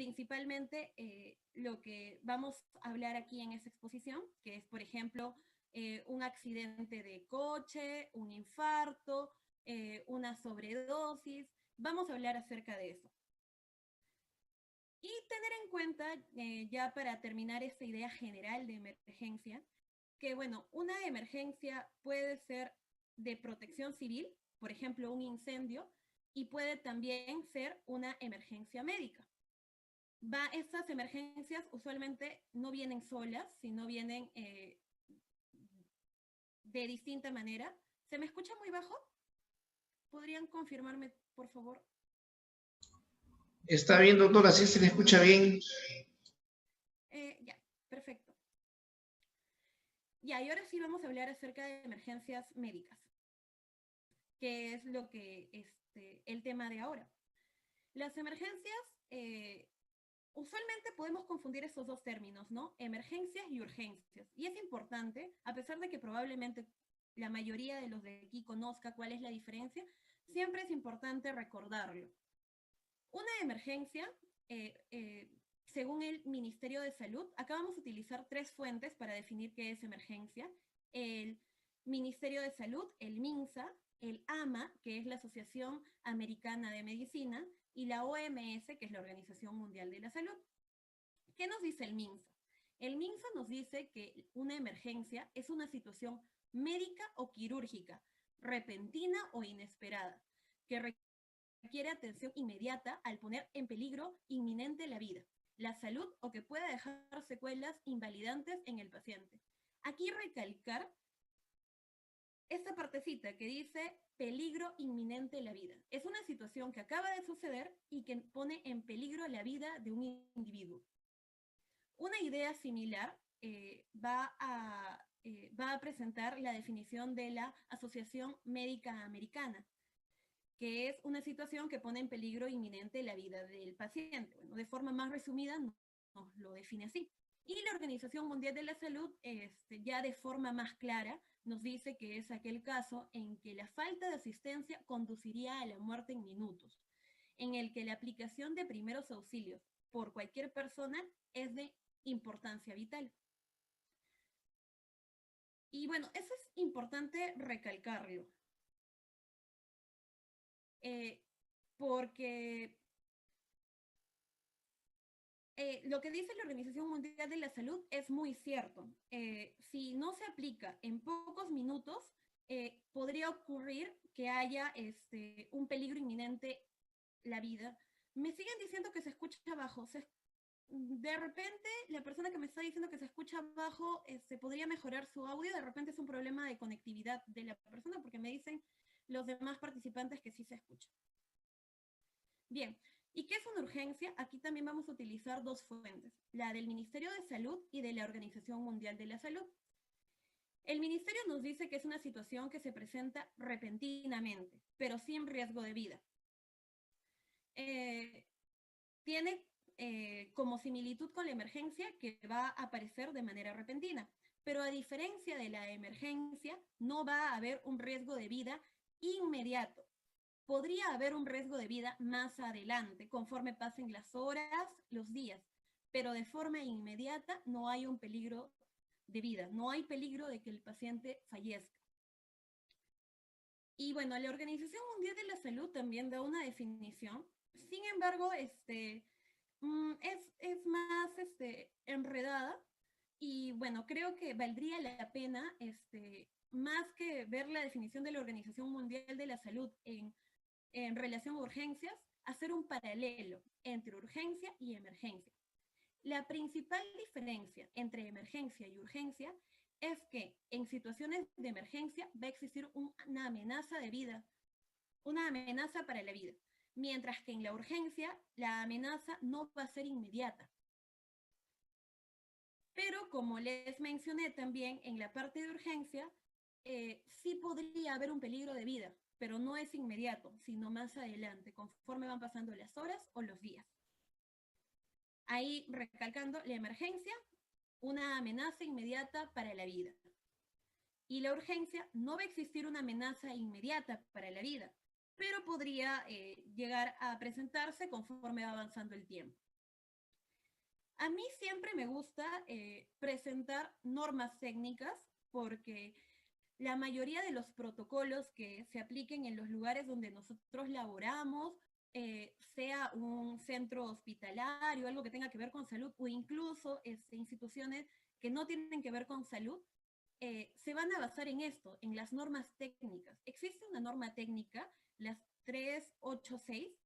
principalmente lo que vamos a hablar aquí en esta exposición, que es, por ejemplo, un accidente de coche, un infarto, una sobredosis. Vamos a hablar acerca de eso. Y tener en cuenta, ya para terminar esta idea general de emergencia, que bueno, una emergencia puede ser de protección civil, por ejemplo, un incendio, y puede también ser una emergencia médica. Estas emergencias usualmente no vienen solas, sino vienen de distinta manera. ¿Se me escucha muy bajo? ¿Podrían confirmarme, por favor? Está bien, doctora, sí se le escucha bien. Ya, perfecto. Ya, y ahora sí vamos a hablar acerca de emergencias médicas, que es lo que el tema de ahora. Las emergencias, usualmente podemos confundir esos dos términos, ¿no? Emergencias y urgencias. Y es importante, a pesar de que probablemente la mayoría de los de aquí conozca cuál es la diferencia, siempre es importante recordarlo. Una emergencia, según el Ministerio de Salud, acá vamos a utilizar 3 fuentes para definir qué es emergencia. El Ministerio de Salud, el MINSA, el AMA, que es la Asociación Americana de Medicina, y la OMS, que es la Organización Mundial de la Salud. ¿Qué nos dice el MINSA? El MINSA nos dice que una emergencia es una situación médica o quirúrgica, repentina o inesperada, que requiere atención inmediata al poner en peligro inminente la vida, la salud o que pueda dejar secuelas invalidantes en el paciente. Aquí recalcar esta partecita que dice peligro inminente de la vida. Es una situación que acaba de suceder y que pone en peligro la vida de un individuo. Una idea similar va a presentar la definición de la Asociación Médica Americana, que es una situación que pone en peligro inminente la vida del paciente. Bueno, de forma más resumida nos lo define así. Y la Organización Mundial de la Salud, ya de forma más clara, nos dice que es aquel caso en que la falta de asistencia conduciría a la muerte en minutos, en el que la aplicación de primeros auxilios por cualquier persona es de importancia vital. Y bueno, eso es importante recalcarlo, porque lo que dice la Organización Mundial de la Salud es muy cierto. Si no se aplica en pocos minutos, podría ocurrir que haya un peligro inminente la vida. Me siguen diciendo que se escucha bajo. De repente, la persona que me está diciendo que se escucha bajo podría mejorar su audio. De repente es un problema de conectividad de la persona, porque me dicen los demás participantes que sí se escucha. Bien, ¿y qué es una urgencia? Aquí también vamos a utilizar 2 fuentes, la del Ministerio de Salud y de la Organización Mundial de la Salud. El Ministerio nos dice que es una situación que se presenta repentinamente, pero sin riesgo de vida. Tiene como similitud con la emergencia que va a aparecer de manera repentina, pero a diferencia de la emergencia, no va a haber un riesgo de vida inmediato. Podría haber un riesgo de vida más adelante, conforme pasen las horas, los días, pero de forma inmediata no hay un peligro de vida, no hay peligro de que el paciente fallezca. Y bueno, la Organización Mundial de la Salud también da una definición, sin embargo, es más enredada, y bueno, creo que valdría la pena, más que ver la definición de la Organización Mundial de la Salud en relación a urgencias, hacer un paralelo entre urgencia y emergencia. La principal diferencia entre emergencia y urgencia es que en situaciones de emergencia va a existir una amenaza de vida, una amenaza para la vida, mientras que en la urgencia la amenaza no va a ser inmediata. Pero como les mencioné también, en la parte de urgencia, sí podría haber un peligro de vida, pero no es inmediato, sino más adelante, conforme van pasando las horas o los días. Ahí recalcando la emergencia, una amenaza inmediata para la vida. Y la urgencia, no va a existir una amenaza inmediata para la vida, pero podría llegar a presentarse conforme va avanzando el tiempo. A mí siempre me gusta presentar normas técnicas porque la mayoría de los protocolos que se apliquen en los lugares donde nosotros laboramos, sea un centro hospitalario, algo que tenga que ver con salud, o incluso instituciones que no tienen que ver con salud, se van a basar en esto, en las normas técnicas. Existe una norma técnica, las 386,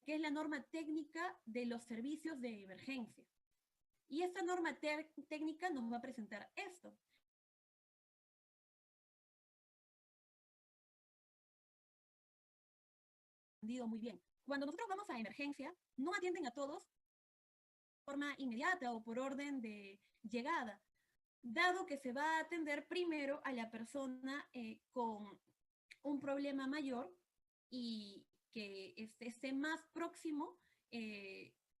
que es la norma técnica de los servicios de emergencia. Y esta norma técnica nos va a presentar esto. Muy bien. Cuando nosotros vamos a emergencia, no atienden a todos de forma inmediata o por orden de llegada, dado que se va a atender primero a la persona con un problema mayor y que esté más próximo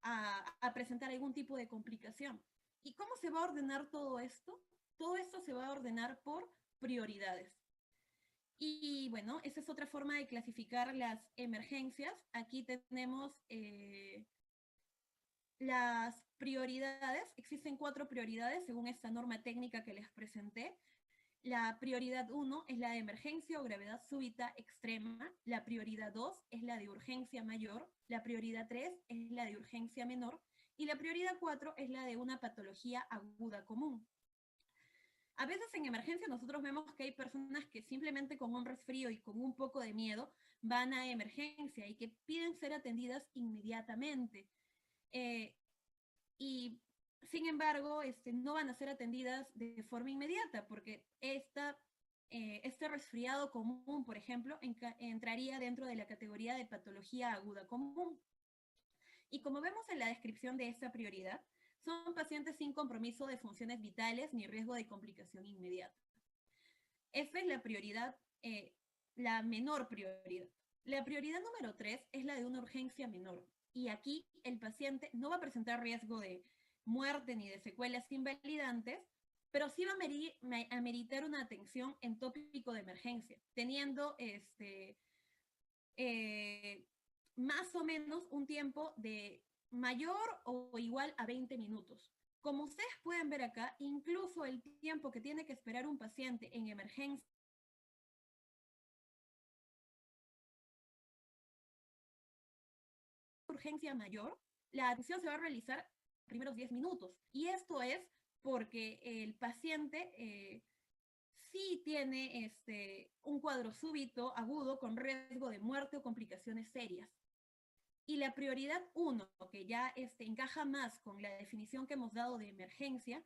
a presentar algún tipo de complicación. ¿Y cómo se va a ordenar todo esto? Todo esto se va a ordenar por prioridades. Y bueno, esa es otra forma de clasificar las emergencias. Aquí tenemos las prioridades. Existen 4 prioridades según esta norma técnica que les presenté. La prioridad 1 es la de emergencia o gravedad súbita extrema. La prioridad 2 es la de urgencia mayor. La prioridad 3 es la de urgencia menor. Y la prioridad 4 es la de una patología aguda común. A veces en emergencia nosotros vemos que hay personas que simplemente con un resfrío y con un poco de miedo van a emergencia y que piden ser atendidas inmediatamente. Y sin embargo, no van a ser atendidas de forma inmediata porque este resfriado común, por ejemplo, entraría dentro de la categoría de patología aguda común. Y como vemos en la descripción de esta prioridad, son pacientes sin compromiso de funciones vitales ni riesgo de complicación inmediata. Esta es la prioridad, la menor prioridad. La prioridad número 3 es la de una urgencia menor. Y aquí el paciente no va a presentar riesgo de muerte ni de secuelas invalidantes, pero sí va a meritar una atención en tópico de emergencia, teniendo más o menos un tiempo de mayor o igual a 20 minutos. Como ustedes pueden ver acá, incluso el tiempo que tiene que esperar un paciente en emergencia urgencia mayor, la atención se va a realizar en los primeros 10 minutos. Y esto es porque el paciente sí tiene un cuadro súbito, agudo, con riesgo de muerte o complicaciones serias. Y la prioridad 1, que ya encaja más con la definición que hemos dado de emergencia,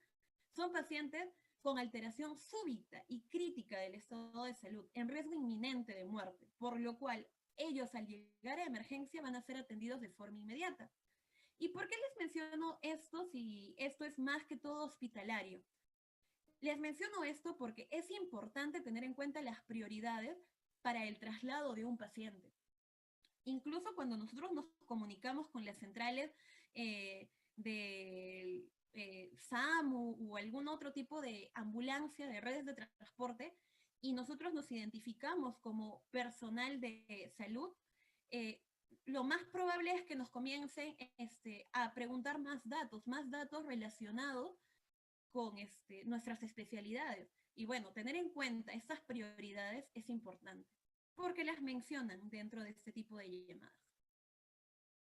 son pacientes con alteración súbita y crítica del estado de salud, en riesgo inminente de muerte, por lo cual ellos al llegar a emergencia van a ser atendidos de forma inmediata. ¿Y por qué les menciono esto si esto es más que todo hospitalario? Les menciono esto porque es importante tener en cuenta las prioridades para el traslado de un paciente. Incluso cuando nosotros nos comunicamos con las centrales de SAMU o algún otro tipo de ambulancia, de redes de transporte, y nosotros nos identificamos como personal de salud, lo más probable es que nos comiencen a preguntar más datos relacionados con nuestras especialidades. Y bueno, tener en cuenta estas prioridades es importante, porque las mencionan dentro de este tipo de llamadas.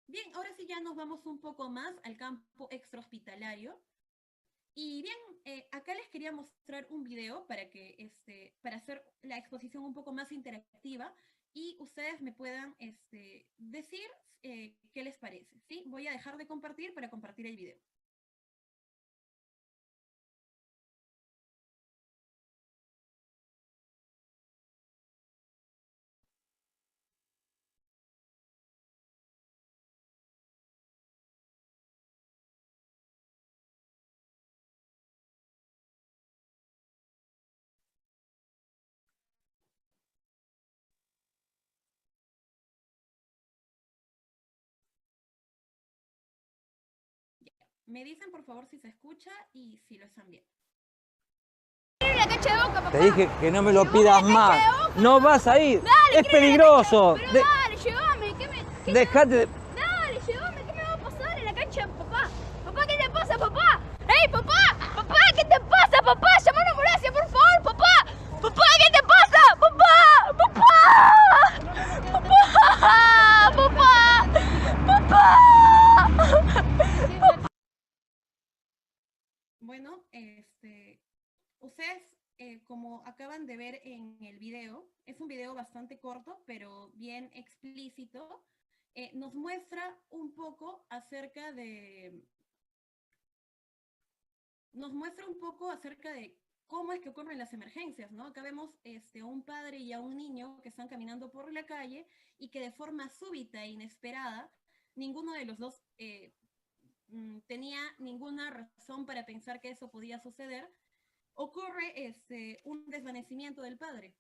Bien, ahora sí ya nos vamos un poco más al campo extrahospitalario. Y bien, acá les quería mostrar un video para hacer la exposición un poco más interactiva y ustedes me puedan decir qué les parece, ¿sí? Voy a dejar de compartir para compartir el video. Me dicen por favor si se escucha y si lo están viendo. La cancha de Boca, papá. Te dije que no me lo pidas más. Boca. No vas a ir. Dale, Es peligroso. Pero dale, llévame. Dejate de... Dale, llévame. ¿Qué me va a pasar en la cancha, papá? Papá, ¿qué te pasa, papá? Bueno, ustedes, como acaban de ver en el video, es un video bastante corto, pero bien explícito, nos muestra un poco acerca de cómo es que ocurren las emergencias, ¿no? Acá vemos a un padre y a un niño que están caminando por la calle y que de forma súbita e inesperada, ninguno de los dos tenía ninguna razón para pensar que eso podía suceder, ocurre un desvanecimiento del padre.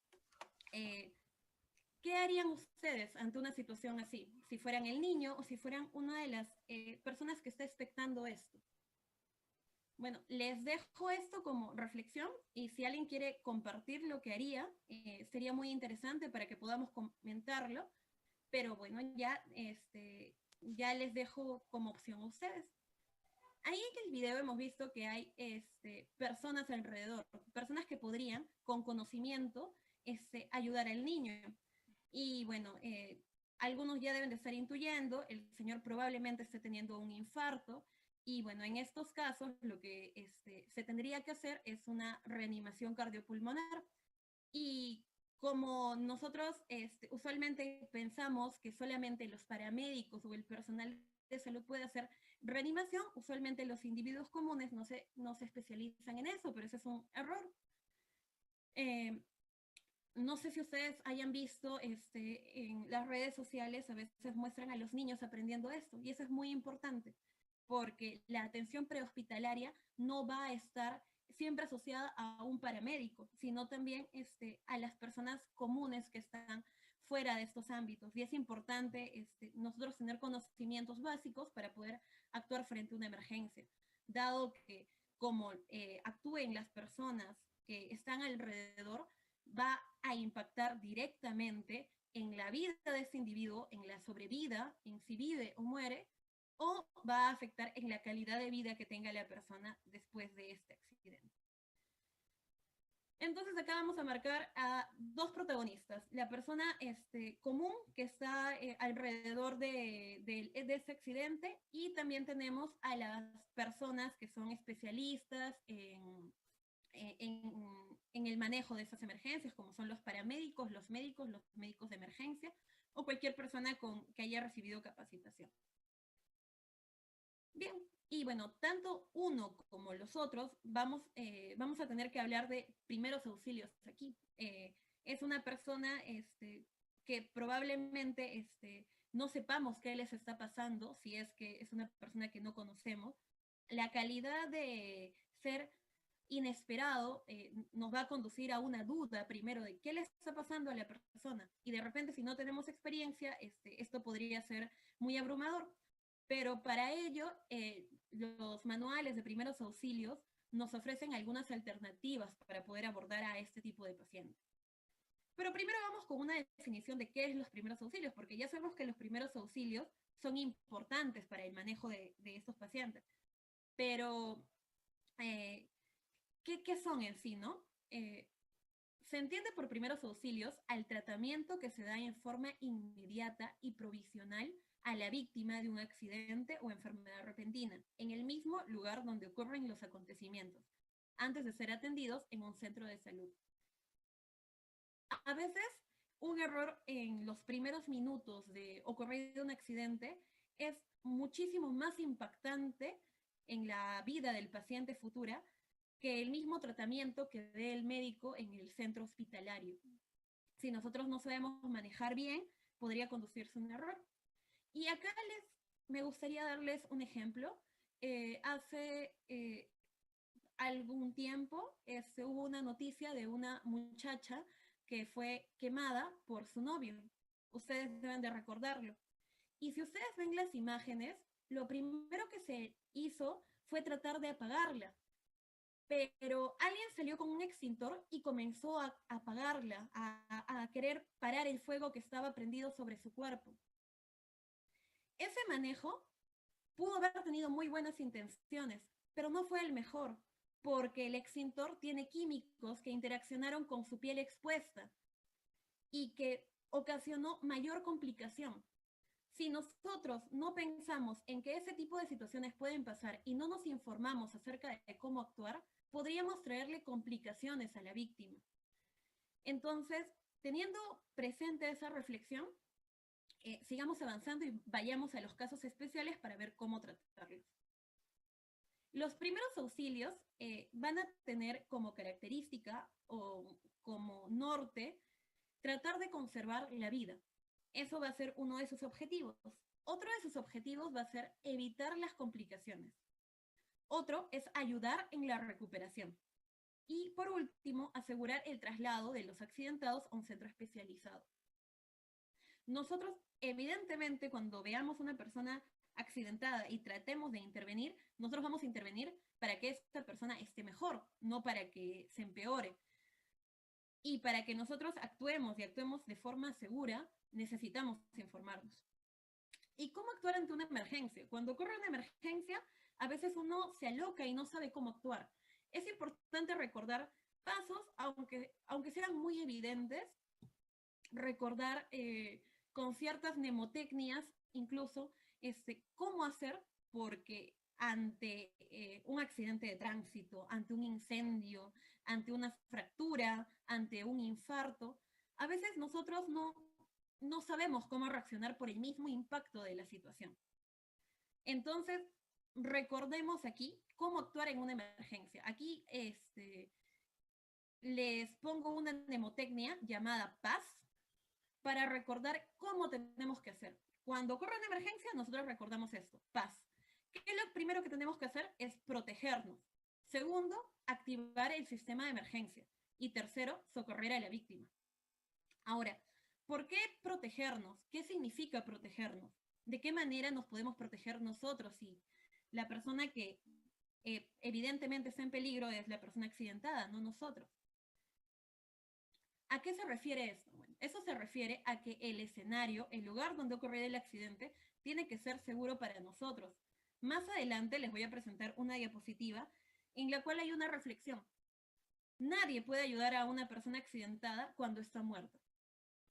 ¿Qué harían ustedes ante una situación así? Si fueran el niño o si fueran una de las personas que está expectando esto. Bueno, les dejo esto como reflexión y si alguien quiere compartir lo que haría, sería muy interesante para que podamos comentarlo, pero bueno, ya les dejo como opción a ustedes. Ahí en el video hemos visto que hay personas alrededor, personas que podrían, con conocimiento, ayudar al niño. Y bueno, algunos ya deben de estar intuyendo, el señor probablemente esté teniendo un infarto, y bueno, en estos casos lo que se tendría que hacer es una reanimación cardiopulmonar. Y como nosotros usualmente pensamos que solamente los paramédicos o el personal de salud puede hacer reanimación, usualmente los individuos comunes no se especializan en eso, pero ese es un error. No sé si ustedes hayan visto en las redes sociales, a veces muestran a los niños aprendiendo esto, y eso es muy importante, porque la atención prehospitalaria no va a estar siempre asociada a un paramédico, sino también a las personas comunes que están fuera de estos ámbitos. Y es importante nosotros tener conocimientos básicos para poder actuar frente a una emergencia, dado que como actúen las personas que están alrededor, va a impactar directamente en la vida de ese individuo, en la sobrevida, en si vive o muere, o va a afectar en la calidad de vida que tenga la persona después de este accidente. Entonces acá vamos a marcar a dos protagonistas, la persona común que está alrededor de ese accidente, y también tenemos a las personas que son especialistas en el manejo de esas emergencias, como son los paramédicos, los médicos de emergencia, o cualquier persona que haya recibido capacitación. Bien, y bueno, tanto uno como los otros vamos a tener que hablar de primeros auxilios aquí. Es una persona que probablemente no sepamos qué les está pasando, si es que es una persona que no conocemos. La calidad de ser inesperado nos va a conducir a una duda primero de qué le está pasando a la persona, y de repente si no tenemos experiencia, esto podría ser muy abrumador. Pero para ello, los manuales de primeros auxilios nos ofrecen algunas alternativas para poder abordar a este tipo de pacientes. Pero primero vamos con una definición de qué es los primeros auxilios, porque ya sabemos que los primeros auxilios son importantes para el manejo de estos pacientes. Pero, ¿qué son en sí, no? Se entiende por primeros auxilios al tratamiento que se da en forma inmediata y provisional a la víctima de un accidente o enfermedad repentina, en el mismo lugar donde ocurren los acontecimientos, antes de ser atendidos en un centro de salud. A veces, un error en los primeros minutos de ocurrir un accidente es muchísimo más impactante en la vida del paciente futura que el mismo tratamiento que dé el médico en el centro hospitalario. Si nosotros no sabemos manejar bien, podría conducirse a un error. Y acá me gustaría darles un ejemplo. Hace algún tiempo hubo una noticia de una muchacha que fue quemada por su novio. Ustedes deben de recordarlo. Y si ustedes ven las imágenes, lo primero que se hizo fue tratar de apagarla. Pero alguien salió con un extintor y comenzó a apagarla, a querer parar el fuego que estaba prendido sobre su cuerpo. Ese manejo pudo haber tenido muy buenas intenciones, pero no fue el mejor, porque el extintor tiene químicos que interaccionaron con su piel expuesta y que ocasionó mayor complicación. Si nosotros no pensamos en que ese tipo de situaciones pueden pasar y no nos informamos acerca de cómo actuar, podríamos traerle complicaciones a la víctima. Entonces, teniendo presente esa reflexión, sigamos avanzando y vayamos a los casos especiales para ver cómo tratarlos. Los primeros auxilios van a tener como característica o como norte tratar de conservar la vida. Eso va a ser uno de sus objetivos. Otro de sus objetivos va a ser evitar las complicaciones. Otro es ayudar en la recuperación. Y por último, asegurar el traslado de los accidentados a un centro especializado. Nosotros, evidentemente, cuando veamos una persona accidentada y tratemos de intervenir, nosotros vamos a intervenir para que esta persona esté mejor, no para que se empeore. Y para que nosotros actuemos y actuemos de forma segura, necesitamos informarnos. ¿Y cómo actuar ante una emergencia? Cuando ocurre una emergencia, a veces uno se aloca y no sabe cómo actuar. Es importante recordar pasos, aunque sean muy evidentes, recordar con ciertas mnemotecnias, incluso, cómo hacer, porque ante un accidente de tránsito, ante un incendio, ante una fractura, ante un infarto, a veces nosotros no sabemos cómo reaccionar por el mismo impacto de la situación. Entonces, recordemos aquí cómo actuar en una emergencia. Aquí les pongo una mnemotecnia llamada PAS para recordar cómo tenemos que hacer. Cuando ocurre una emergencia, nosotros recordamos esto, PAS. ¿Qué es lo primero que tenemos que hacer? Es protegernos. Segundo, activar el sistema de emergencia. Y tercero, socorrer a la víctima. Ahora, ¿por qué protegernos? ¿Qué significa protegernos? ¿De qué manera nos podemos proteger nosotros si la persona que evidentemente está en peligro es la persona accidentada, no nosotros? ¿A qué se refiere esto? Bueno, eso se refiere a que el escenario, el lugar donde ocurrió el accidente, tiene que ser seguro para nosotros. Más adelante les voy a presentar una diapositiva en la cual hay una reflexión. Nadie puede ayudar a una persona accidentada cuando está muerta.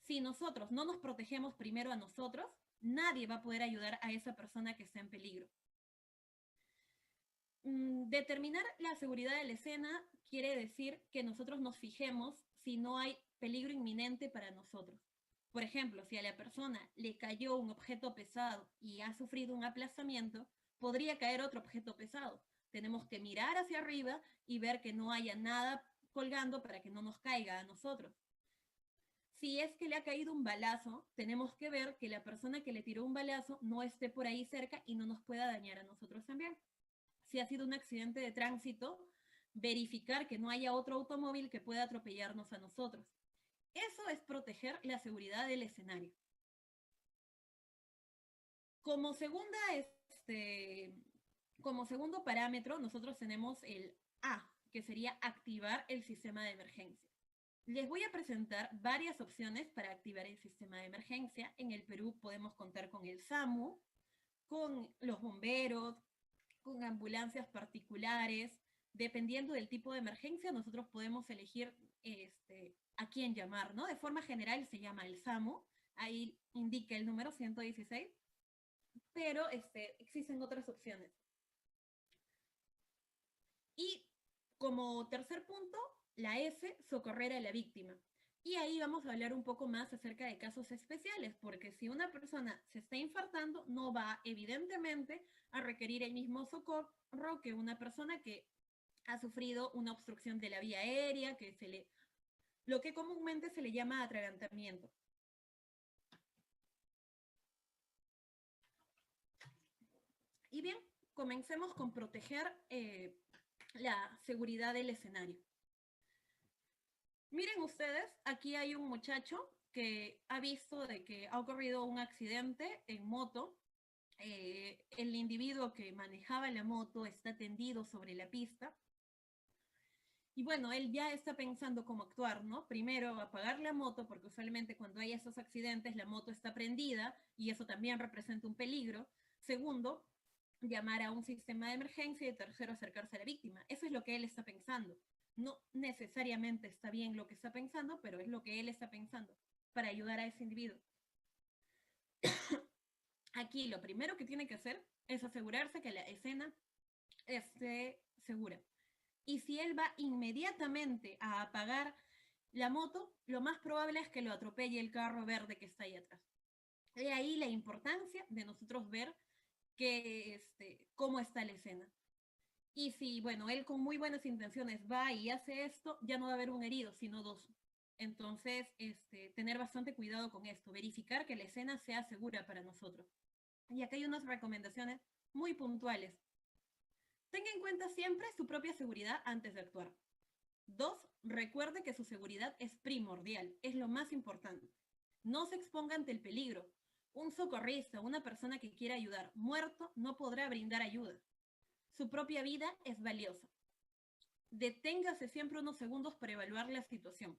Si nosotros no nos protegemos primero a nosotros, nadie va a poder ayudar a esa persona que está en peligro. Determinar la seguridad de la escena quiere decir que nosotros nos fijemos si no hay peligro inminente para nosotros. Por ejemplo, si a la persona le cayó un objeto pesado y ha sufrido un aplastamiento, podría caer otro objeto pesado. Tenemos que mirar hacia arriba y ver que no haya nada colgando para que no nos caiga a nosotros. Si es que le ha caído un balazo, tenemos que ver que la persona que le tiró un balazo no esté por ahí cerca y no nos pueda dañar a nosotros también. Si ha sido un accidente de tránsito, verificar que no haya otro automóvil que pueda atropellarnos a nosotros. Eso es proteger la seguridad del escenario. Como segundo parámetro, nosotros tenemos el A, que sería activar el sistema de emergencia. Les voy a presentar varias opciones para activar el sistema de emergencia. En el Perú podemos contar con el SAMU, con los bomberos, con ambulancias particulares. Dependiendo del tipo de emergencia, nosotros podemos elegir a quién llamar, ¿no? De forma general se llama el SAMU, ahí indica el número 116, pero existen otras opciones. Y como tercer punto, la S, socorrer a la víctima. Y ahí vamos a hablar un poco más acerca de casos especiales, porque si una persona se está infartando, no va evidentemente a requerir el mismo socorro que una persona que ha sufrido una obstrucción de la vía aérea, lo que comúnmente se le llama atragantamiento. Y bien, comencemos con proteger la seguridad del escenario. Miren ustedes, aquí hay un muchacho que ha visto de que ha ocurrido un accidente en moto. El individuo que manejaba la moto está tendido sobre la pista. Y bueno, él ya está pensando cómo actuar, ¿no? Primero, apagar la moto, porque usualmente cuando hay estos accidentes la moto está prendida y eso también representa un peligro. Segundo, llamar a un sistema de emergencia y tercero, acercarse a la víctima. Eso es lo que él está pensando. No necesariamente está bien lo que está pensando, pero es lo que él está pensando para ayudar a ese individuo. Aquí lo primero que tiene que hacer es asegurarse que la escena esté segura. Y si él va inmediatamente a apagar la moto, lo más probable es que lo atropelle el carro verde que está ahí atrás. De ahí la importancia de nosotros ver cómo está la escena. Y si, bueno, él con muy buenas intenciones va y hace esto, ya no va a haber un herido, sino dos. Entonces, tener bastante cuidado con esto, verificar que la escena sea segura para nosotros. Y acá hay unas recomendaciones muy puntuales. Tenga en cuenta siempre su propia seguridad antes de actuar. 2. Recuerde que su seguridad es primordial, es lo más importante. No se exponga ante el peligro. Un socorrista, una persona que quiera ayudar, muerto, no podrá brindar ayuda. Su propia vida es valiosa. Deténgase siempre unos segundos para evaluar la situación.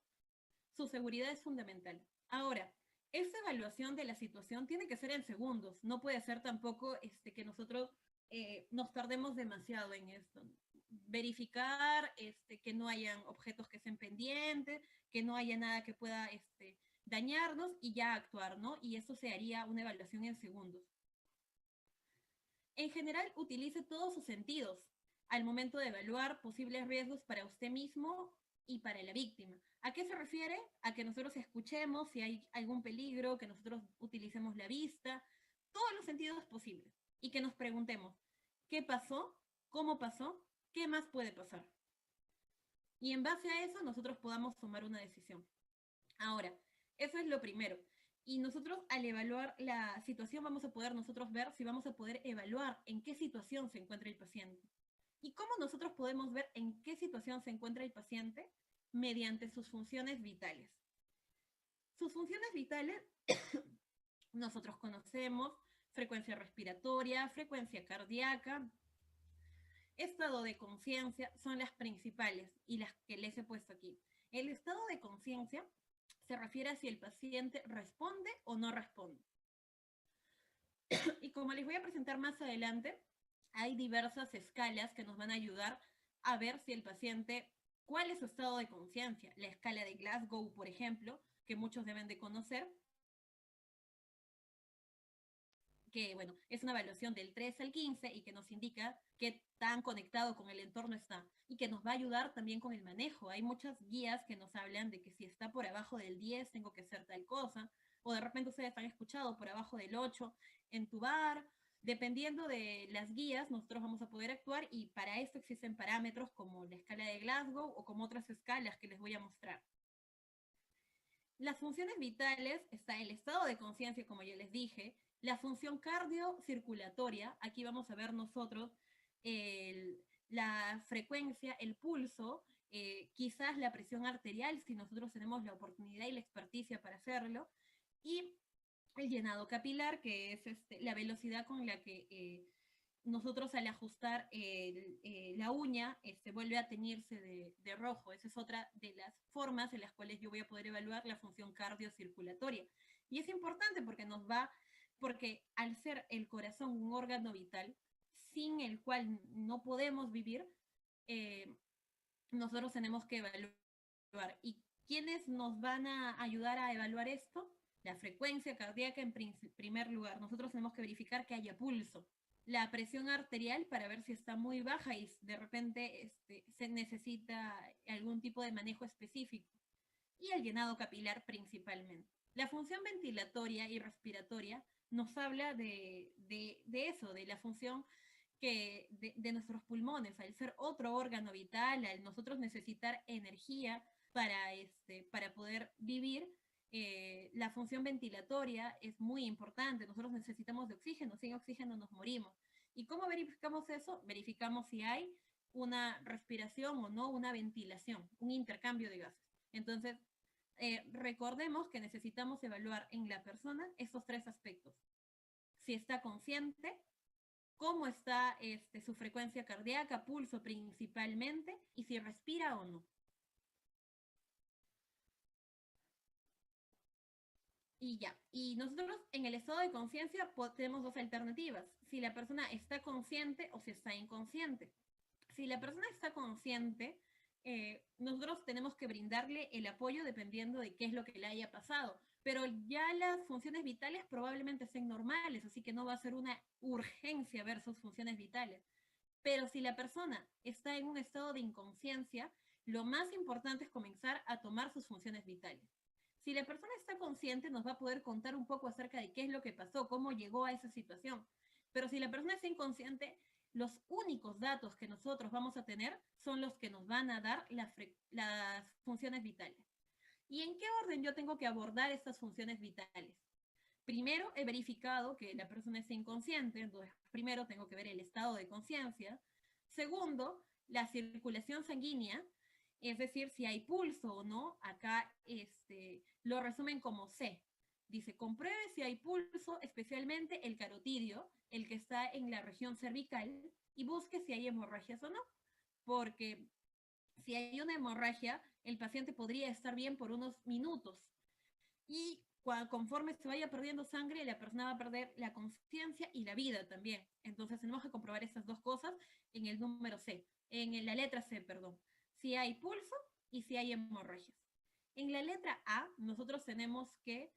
Su seguridad es fundamental. Ahora, esta evaluación de la situación tiene que ser en segundos. No puede ser tampoco que nosotros nos tardemos demasiado en esto. Verificar que no hayan objetos que estén pendientes, que no haya nada que pueda dañarnos y ya actuar, ¿no? Y eso se haría una evaluación en segundos. En general, utilice todos sus sentidos al momento de evaluar posibles riesgos para usted mismo y para la víctima. ¿A qué se refiere? A que nosotros escuchemos si hay algún peligro, que nosotros utilicemos la vista, todos los sentidos posibles. Y que nos preguntemos, ¿qué pasó? ¿Cómo pasó? ¿Qué más puede pasar? Y en base a eso nosotros podamos tomar una decisión. Ahora, eso es lo primero. Y nosotros al evaluar la situación vamos a poder nosotros ver si vamos a poder evaluar en qué situación se encuentra el paciente. ¿Y cómo nosotros podemos ver en qué situación se encuentra el paciente? Mediante sus funciones vitales. Sus funciones vitales nosotros conocemos: frecuencia respiratoria, frecuencia cardíaca, estado de conciencia, son las principales y las que les he puesto aquí. El estado de conciencia se refiere a si el paciente responde o no responde. Y como les voy a presentar más adelante, hay diversas escalas que nos van a ayudar a ver si el paciente, cuál es su estado de conciencia. La escala de Glasgow, por ejemplo, que muchos deben de conocer, que bueno, es una evaluación del 3 al 15 y que nos indica qué tan conectado con el entorno está y que nos va a ayudar también con el manejo. Hay muchas guías que nos hablan de que si está por abajo del 10 tengo que hacer tal cosa, o de repente ustedes han escuchado por abajo del 8 entubar. Dependiendo de las guías, nosotros vamos a poder actuar y para esto existen parámetros como la escala de Glasgow o como otras escalas que les voy a mostrar. Las funciones vitales, está el estado de conciencia, como ya les dije, la función cardiocirculatoria, aquí vamos a ver nosotros la frecuencia, el pulso, quizás la presión arterial, si nosotros tenemos la oportunidad y la experticia para hacerlo, y el llenado capilar, que es la velocidad con la que nosotros al ajustar la uña vuelve a teñirse de rojo. Esa es otra de las formas en las cuales yo voy a poder evaluar la función cardiocirculatoria. Y es importante porque al ser el corazón un órgano vital, sin el cual no podemos vivir, nosotros tenemos que evaluar. ¿Y quiénes nos van a ayudar a evaluar esto? La frecuencia cardíaca en primer lugar. Nosotros tenemos que verificar que haya pulso. La presión arterial para ver si está muy baja y de repente se necesita algún tipo de manejo específico. Y el llenado capilar principalmente. La función ventilatoria y respiratoria nos habla de eso, de la función de nuestros pulmones. Al ser otro órgano vital, al nosotros necesitar energía para poder vivir, la función ventilatoria es muy importante. Nosotros necesitamos de oxígeno, sin oxígeno nos morimos. ¿Y cómo verificamos eso? Verificamos si hay una respiración o no, una ventilación, un intercambio de gases. Entonces, recordemos que necesitamos evaluar en la persona estos tres aspectos: si está consciente, cómo está su frecuencia cardíaca, pulso principalmente, y si respira o no. Y ya, y nosotros en el estado de conciencia tenemos dos alternativas: si la persona está consciente o si está inconsciente. Si la persona está consciente, nosotros tenemos que brindarle el apoyo dependiendo de qué es lo que le haya pasado. Pero ya las funciones vitales probablemente sean normales, así que no va a ser una urgencia ver sus funciones vitales. Pero si la persona está en un estado de inconsciencia, lo más importante es comenzar a tomar sus funciones vitales. Si la persona está consciente, nos va a poder contar un poco acerca de qué es lo que pasó, cómo llegó a esa situación. Pero si la persona está inconsciente, los únicos datos que nosotros vamos a tener son los que nos van a dar las funciones vitales. ¿Y en qué orden yo tengo que abordar estas funciones vitales? Primero, he verificado que la persona está inconsciente, entonces primero tengo que ver el estado de conciencia. Segundo, la circulación sanguínea, es decir, si hay pulso o no. Acá lo resumen como C. Dice, compruebe si hay pulso, especialmente el carotidio, el que está en la región cervical, y busque si hay hemorragias o no. Porque si hay una hemorragia, el paciente podría estar bien por unos minutos. Y conforme se vaya perdiendo sangre, la persona va a perder la conciencia y la vida también. Entonces tenemos que comprobar estas dos cosas en el número C, en la letra C, perdón. Si hay pulso y si hay hemorragias. En la letra A, nosotros tenemos que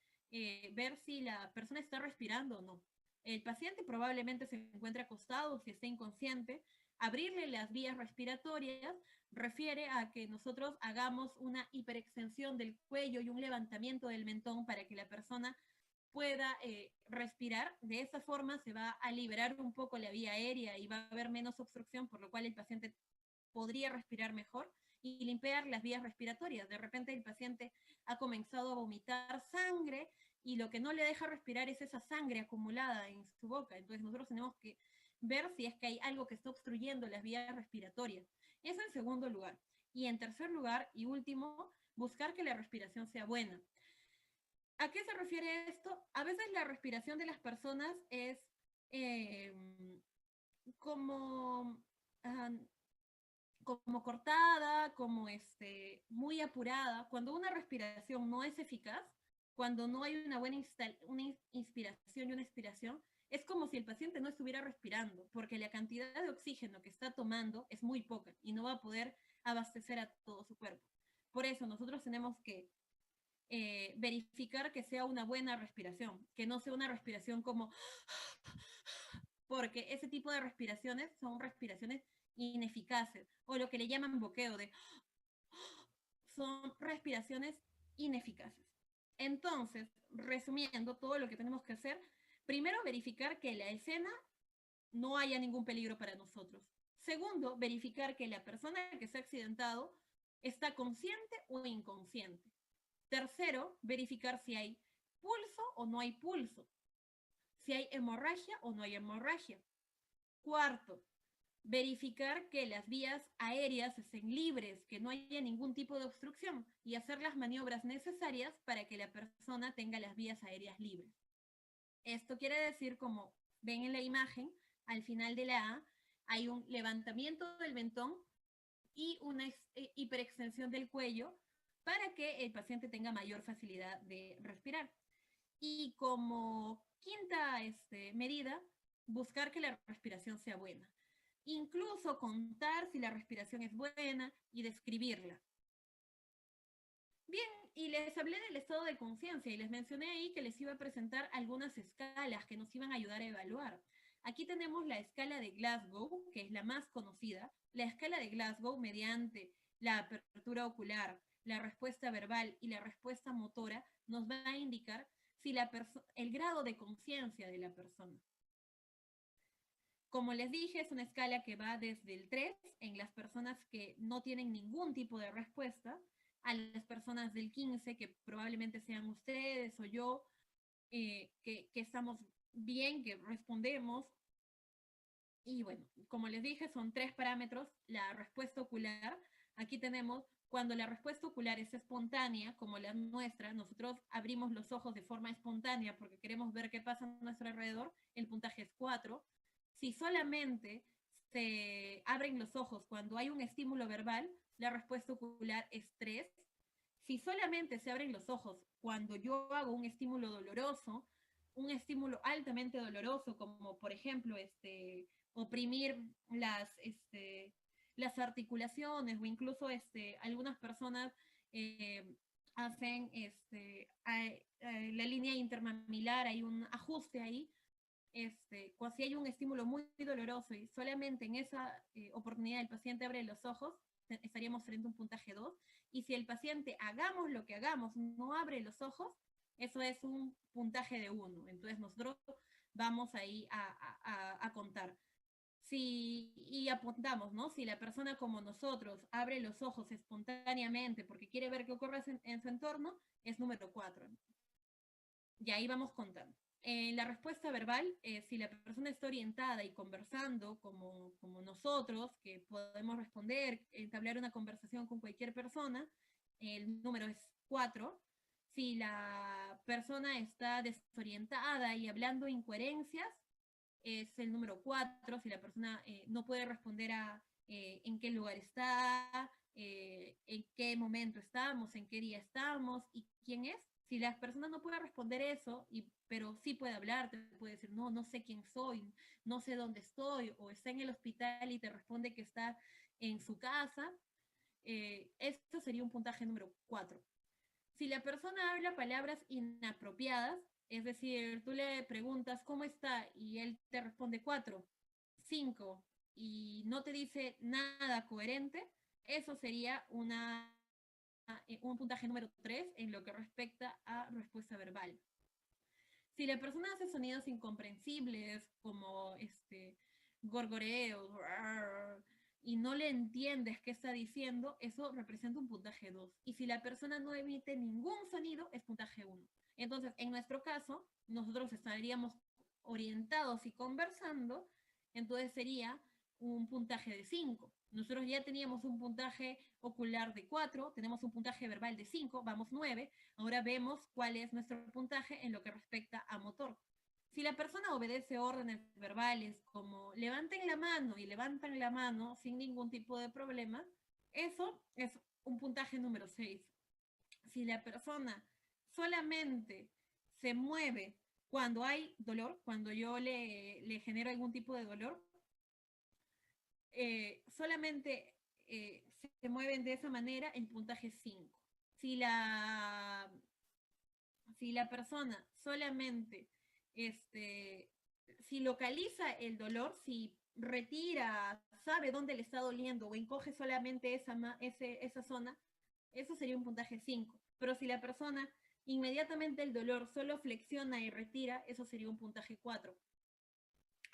ver si la persona está respirando o no. El paciente probablemente se encuentre acostado, si está inconsciente. Abrirle las vías respiratorias refiere a que nosotros hagamos una hiperextensión del cuello y un levantamiento del mentón para que la persona pueda respirar. De esa forma se va a liberar un poco la vía aérea y va a haber menos obstrucción, por lo cual el paciente podría respirar mejor y limpiar las vías respiratorias. De repente el paciente ha comenzado a vomitar sangre y lo que no le deja respirar es esa sangre acumulada en su boca. Entonces nosotros tenemos que ver si es que hay algo que está obstruyendo las vías respiratorias. Eso en segundo lugar. Y en tercer lugar y último, buscar que la respiración sea buena. ¿A qué se refiere esto? A veces la respiración de las personas es como cortada, como muy apurada. Cuando una respiración no es eficaz, cuando no hay una buena inspiración y una expiración, es como si el paciente no estuviera respirando, porque la cantidad de oxígeno que está tomando es muy poca y no va a poder abastecer a todo su cuerpo. Por eso nosotros tenemos que verificar que sea una buena respiración, que no sea una respiración como... porque ese tipo de respiraciones son respiraciones ineficaces, o lo que le llaman boqueo, son respiraciones ineficaces. Entonces, resumiendo todo lo que tenemos que hacer, primero, verificar que en la escena no haya ningún peligro para nosotros. Segundo, verificar que la persona que se ha accidentado está consciente o inconsciente. Tercero, verificar si hay pulso o no hay pulso. Si hay hemorragia o no hay hemorragia. Cuarto, verificar que las vías aéreas estén libres, que no haya ningún tipo de obstrucción y hacer las maniobras necesarias para que la persona tenga las vías aéreas libres. Esto quiere decir, como ven en la imagen, al final de la A hay un levantamiento del mentón y una hiperextensión del cuello para que el paciente tenga mayor facilidad de respirar. Y como quinta medida, buscar que la respiración sea buena. Incluso contar si la respiración es buena y describirla. Bien, y les hablé del estado de conciencia y les mencioné ahí que les iba a presentar algunas escalas que nos iban a ayudar a evaluar. Aquí tenemos la escala de Glasgow, que es la más conocida. La escala de Glasgow, mediante la apertura ocular, la respuesta verbal y la respuesta motora, nos va a indicar si el grado de conciencia de la persona. Como les dije, es una escala que va desde el 3 en las personas que no tienen ningún tipo de respuesta, a las personas del 15, que probablemente sean ustedes o yo, que estamos bien, que respondemos. Y bueno, como les dije, son 3 parámetros. La respuesta ocular, aquí tenemos, cuando la respuesta ocular es espontánea, como la nuestra, nosotros abrimos los ojos de forma espontánea porque queremos ver qué pasa a nuestro alrededor, el puntaje es 4. Si solamente se abren los ojos cuando hay un estímulo verbal, la respuesta ocular es 3. Si solamente se abren los ojos cuando yo hago un estímulo doloroso, un estímulo altamente doloroso, como por ejemplo oprimir las articulaciones, o incluso algunas personas hacen la línea intermamilar, hay un ajuste ahí, si hay un estímulo muy doloroso y solamente en esa oportunidad el paciente abre los ojos, estaríamos frente a un puntaje 2, y si el paciente, hagamos lo que hagamos, no abre los ojos, eso es un puntaje de 1. Entonces nosotros vamos ahí a contar. Y apuntamos, ¿no? Si la persona como nosotros abre los ojos espontáneamente porque quiere ver qué ocurre en su entorno, es número 4. Y ahí vamos contando. En la respuesta verbal, si la persona está orientada y conversando como nosotros, que podemos responder, entablar una conversación con cualquier persona, el número es 4. Si la persona está desorientada y hablando incoherencias, es el número 4. Si la persona no puede responder a en qué lugar está, en qué momento estamos, en qué día estamos y quién es. Si la persona no puede responder eso, pero sí puede hablar, te puede decir, no sé quién soy, no sé dónde estoy, o está en el hospital y te responde que está en su casa, esto sería un puntaje número 4. Si la persona habla palabras inapropiadas, es decir, tú le preguntas cómo está y él te responde 4, 5 y no te dice nada coherente, eso sería un puntaje número 3 en lo que respecta a respuesta verbal. Si la persona hace sonidos incomprensibles como gorgoreos y no le entiendes qué está diciendo, eso representa un puntaje 2. Y si la persona no emite ningún sonido, es puntaje 1. Entonces, en nuestro caso, nosotros estaríamos orientados y conversando, entonces sería un puntaje de 5. Nosotros ya teníamos un puntaje ocular de 4, tenemos un puntaje verbal de 5, vamos 9. Ahora vemos cuál es nuestro puntaje en lo que respecta a motor. Si la persona obedece órdenes verbales como levanten la mano y levantan la mano sin ningún tipo de problema, eso es un puntaje número 6. Si la persona solamente se mueve cuando hay dolor, cuando yo le genero algún tipo de dolor, solamente se mueven de esa manera, el puntaje es 5. Si la persona solamente si localiza el dolor, si retira, sabe dónde le está doliendo o encoge solamente esa zona, eso sería un puntaje 5. Pero si la persona inmediatamente el dolor solo flexiona y retira, eso sería un puntaje 4.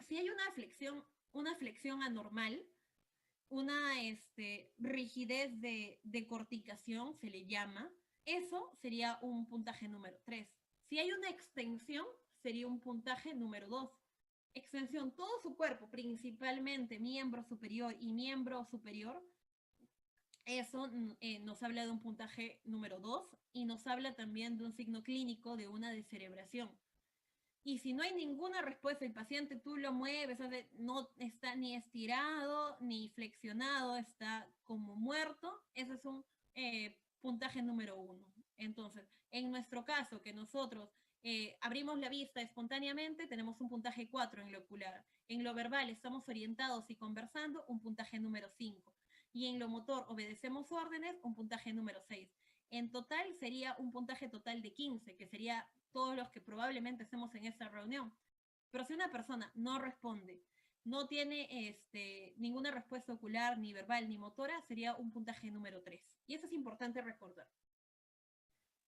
Si hay una flexión anormal, una rigidez de corticación, se le llama, eso sería un puntaje número 3. Si hay una extensión, sería un puntaje número 2. Extensión, todo su cuerpo, principalmente miembro superior y miembro superior, eso nos habla de un puntaje número 2 y nos habla también de un signo clínico de una descerebración. Y si no hay ninguna respuesta, el paciente tú lo mueves, no está ni estirado ni flexionado, está como muerto, ese es un puntaje número 1. Entonces, en nuestro caso, que nosotros abrimos la vista espontáneamente, tenemos un puntaje 4 en lo ocular. En lo verbal estamos orientados y conversando, un puntaje número 5. Y en lo motor obedecemos órdenes, un puntaje número 6. En total sería un puntaje total de 15, que sería todos los que probablemente estemos en esta reunión. Pero si una persona no responde, no tiene ninguna respuesta ocular, ni verbal, ni motora, sería un puntaje número 3. Y eso es importante recordar.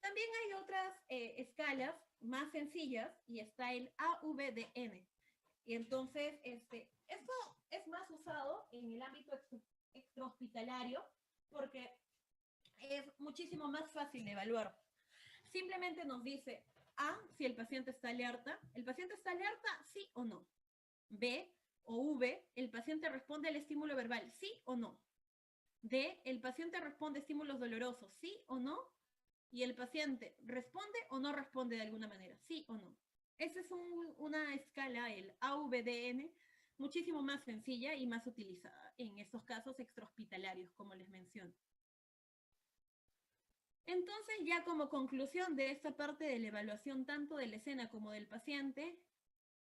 También hay otras escalas más sencillas y está el AVDN. Y entonces, esto es más usado en el ámbito extrahospitalario porque es muchísimo más fácil de evaluar. Simplemente nos dice A, si el paciente está alerta. ¿El paciente está alerta? Sí o no. B o V, el paciente responde al estímulo verbal, sí o no. D, el paciente responde a estímulos dolorosos, sí o no. Y el paciente responde o no responde de alguna manera, sí o no. Esa es una escala, el AVDN, muchísimo más sencilla y más utilizada en estos casos extrahospitalarios, como les menciono. Entonces, ya como conclusión de esta parte de la evaluación tanto de la escena como del paciente,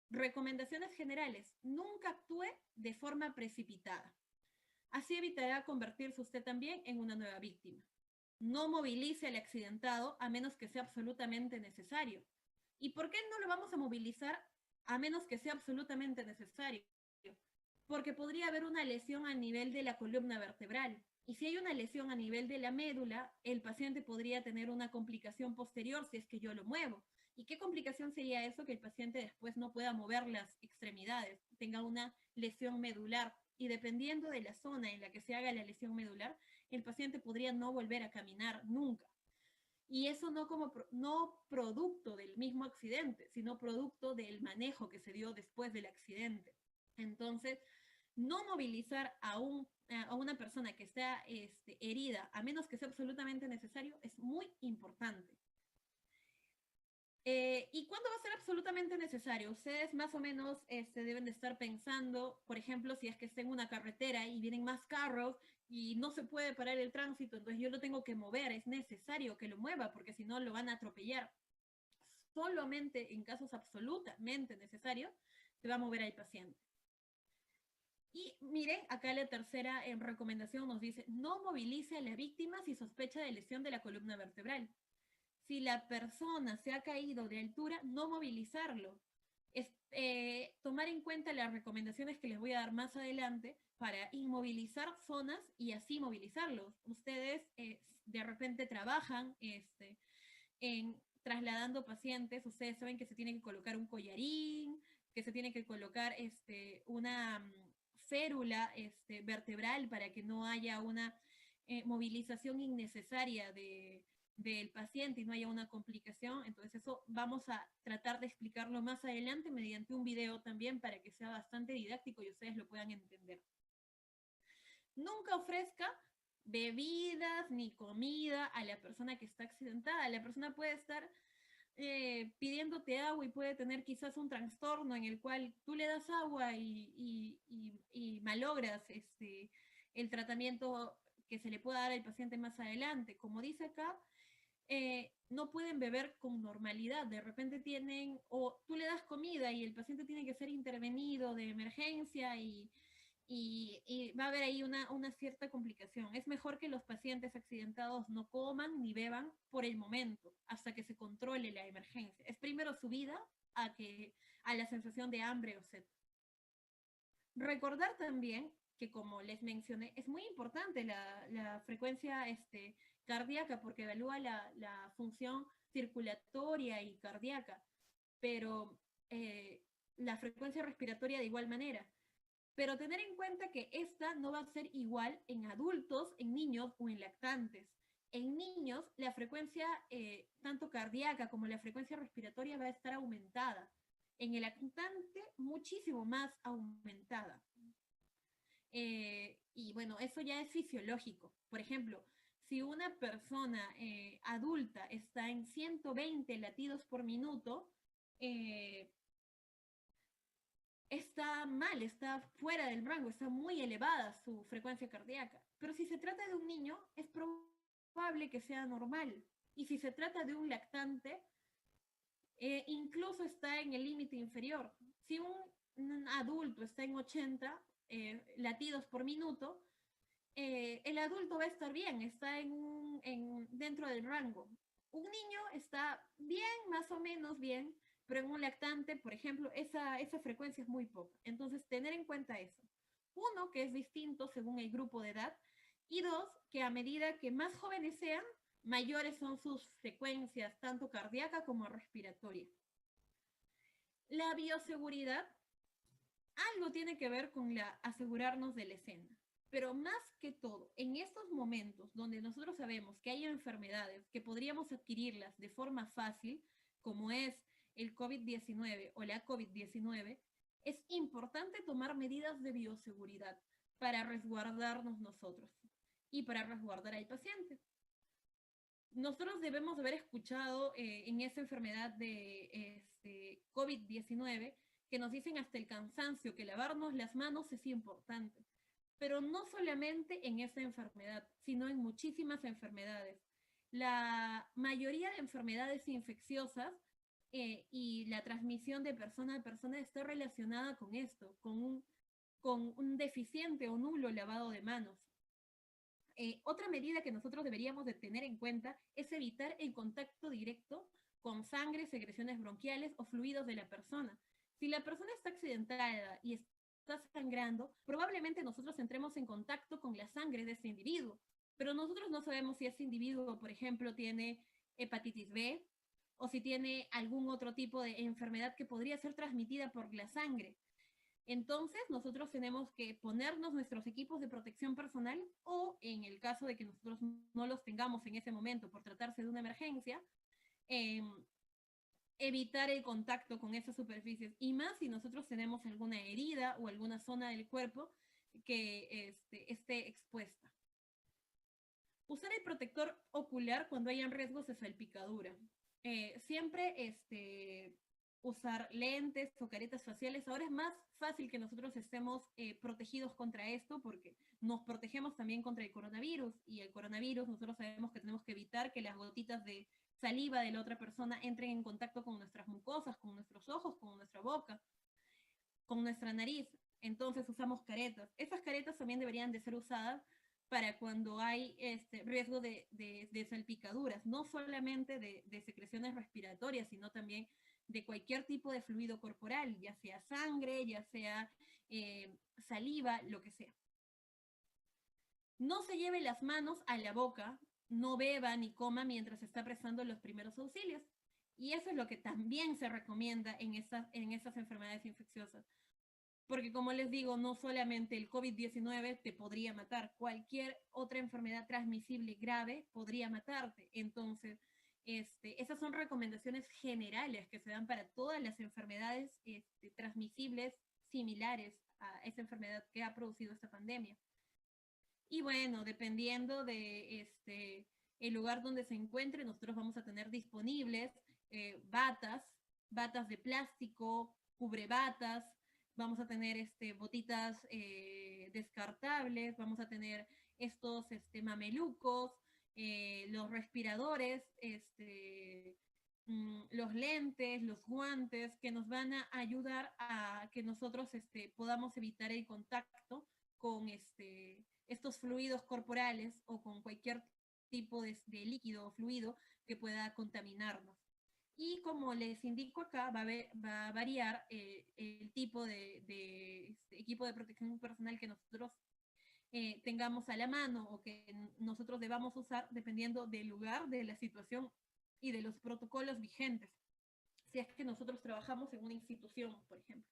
recomendaciones generales: nunca actúe de forma precipitada. Así evitará convertirse usted también en una nueva víctima. No movilice al accidentado a menos que sea absolutamente necesario. ¿Y por qué no lo vamos a movilizar a menos que sea absolutamente necesario? Porque podría haber una lesión a nivel de la columna vertebral. Y si hay una lesión a nivel de la médula, el paciente podría tener una complicación posterior si es que yo lo muevo. ¿Y qué complicación sería eso? Que el paciente después no pueda mover las extremidades, tenga una lesión medular. Y dependiendo de la zona en la que se haga la lesión medular, el paciente podría no volver a caminar nunca. Y eso no producto del mismo accidente, sino producto del manejo que se dio después del accidente. Entonces, no movilizar a una persona que está herida, a menos que sea absolutamente necesario, es muy importante. ¿Y cuándo va a ser absolutamente necesario? Ustedes más o menos deben de estar pensando, por ejemplo, si es que está en una carretera y vienen más carros y no se puede parar el tránsito, entonces yo lo tengo que mover, es necesario que lo mueva porque si no lo van a atropellar. Solamente en casos absolutamente necesarios se va a mover al paciente. Y miren, acá la tercera recomendación nos dice, no movilice a la víctima si sospecha de lesión de la columna vertebral. Si la persona se ha caído de altura, no movilizarlo. Tomar en cuenta las recomendaciones que les voy a dar más adelante para inmovilizar zonas y así movilizarlos. Ustedes de repente trabajan en trasladando pacientes, ustedes saben que se tiene que colocar un collarín, que se tiene que colocar una férula vertebral para que no haya una movilización innecesaria del paciente y no haya una complicación. Entonces eso vamos a tratar de explicarlo más adelante mediante un video también para que sea bastante didáctico y ustedes lo puedan entender. Nunca ofrezca bebidas ni comida a la persona que está accidentada. La persona puede estar pidiéndote agua y puede tener quizás un trastorno en el cual tú le das agua y malogras el tratamiento que se le pueda dar al paciente más adelante. Como dice acá, no pueden beber con normalidad. De repente tienen, o tú le das comida y el paciente tiene que ser intervenido de emergencia y va a haber ahí una cierta complicación. Es mejor que los pacientes accidentados no coman ni beban por el momento, hasta que se controle la emergencia. Es primero su vida a la sensación de hambre o sed. Recordar también que, como les mencioné, es muy importante la frecuencia cardíaca porque evalúa la función circulatoria y cardíaca, pero la frecuencia respiratoria de igual manera. Pero tener en cuenta que esta no va a ser igual en adultos, en niños o en lactantes. En niños, la frecuencia tanto cardíaca como la frecuencia respiratoria va a estar aumentada. En el lactante, muchísimo más aumentada. Y bueno, eso ya es fisiológico. Por ejemplo, si una persona adulta está en 120 latidos por minuto, está mal, está fuera del rango, está muy elevada su frecuencia cardíaca. Pero si se trata de un niño, es probable que sea normal. Y si se trata de un lactante, incluso está en el límite inferior. Si un adulto está en 80 latidos por minuto, el adulto va a estar bien, está dentro del rango. Un niño está bien, más o menos bien, pero en un lactante, por ejemplo, esa frecuencia es muy poca. Entonces, tener en cuenta eso. Uno, que es distinto según el grupo de edad, y dos, que a medida que más jóvenes sean, mayores son sus frecuencias, tanto cardíaca como respiratoria. La bioseguridad, algo tiene que ver con asegurarnos de la escena. Pero más que todo, en estos momentos donde nosotros sabemos que hay enfermedades que podríamos adquirirlas de forma fácil, como es el COVID-19 o la COVID-19, es importante tomar medidas de bioseguridad para resguardarnos nosotros y para resguardar al paciente. Nosotros debemos haber escuchado en esa enfermedad de COVID-19 que nos dicen hasta el cansancio que lavarnos las manos es importante, pero no solamente en esa enfermedad, sino en muchísimas enfermedades. La mayoría de enfermedades infecciosas y la transmisión de persona a persona está relacionada con esto, con con un deficiente o nulo lavado de manos. Otra medida que nosotros deberíamos de tener en cuenta es evitar el contacto directo con sangre, secreciones bronquiales o fluidos de la persona. Si la persona está accidentada y está sangrando, probablemente nosotros entremos en contacto con la sangre de ese individuo, pero nosotros no sabemos si ese individuo, por ejemplo, tiene hepatitis B o si tiene algún otro tipo de enfermedad que podría ser transmitida por la sangre. Entonces, nosotros tenemos que ponernos nuestros equipos de protección personal o, en el caso de que nosotros no los tengamos en ese momento por tratarse de una emergencia, eh, evitar el contacto con esas superficies. Y más si nosotros tenemos alguna herida o alguna zona del cuerpo que esté expuesta. Usar el protector ocular cuando hayan riesgos de salpicadura. Siempre usar lentes o caretas faciales. Ahora es más fácil que nosotros estemos protegidos contra esto porque nos protegemos también contra el coronavirus, y el coronavirus nosotros sabemos que tenemos que evitar que las gotitas de saliva de la otra persona entren en contacto con nuestras mucosas, con nuestros ojos, con nuestra boca, con nuestra nariz. Entonces usamos caretas. Esas caretas también deberían de ser usadas para cuando hay riesgo de salpicaduras, no solamente de secreciones respiratorias, sino también de cualquier tipo de fluido corporal, ya sea sangre, ya sea saliva, lo que sea. No se lleve las manos a la boca, no beba ni coma mientras está prestando los primeros auxilios. Y eso es lo que también se recomienda en estas enfermedades infecciosas. Porque como les digo, no solamente el COVID-19 te podría matar, cualquier otra enfermedad transmisible grave podría matarte. Entonces, esas son recomendaciones generales que se dan para todas las enfermedades transmisibles similares a esa enfermedad que ha producido esta pandemia. Y bueno, dependiendo de el lugar donde se encuentre, nosotros vamos a tener disponibles batas de plástico, cubrebatas, vamos a tener botitas descartables, vamos a tener estos mamelucos, los respiradores, los lentes, los guantes, que nos van a ayudar a que nosotros podamos evitar el contacto con estos fluidos corporales o con cualquier tipo de líquido o fluido que pueda contaminarnos. Y como les indico acá, va a variar el tipo de equipo de protección personal que nosotros tengamos a la mano o que nosotros debamos usar dependiendo del lugar, de la situación y de los protocolos vigentes, si es que nosotros trabajamos en una institución, por ejemplo.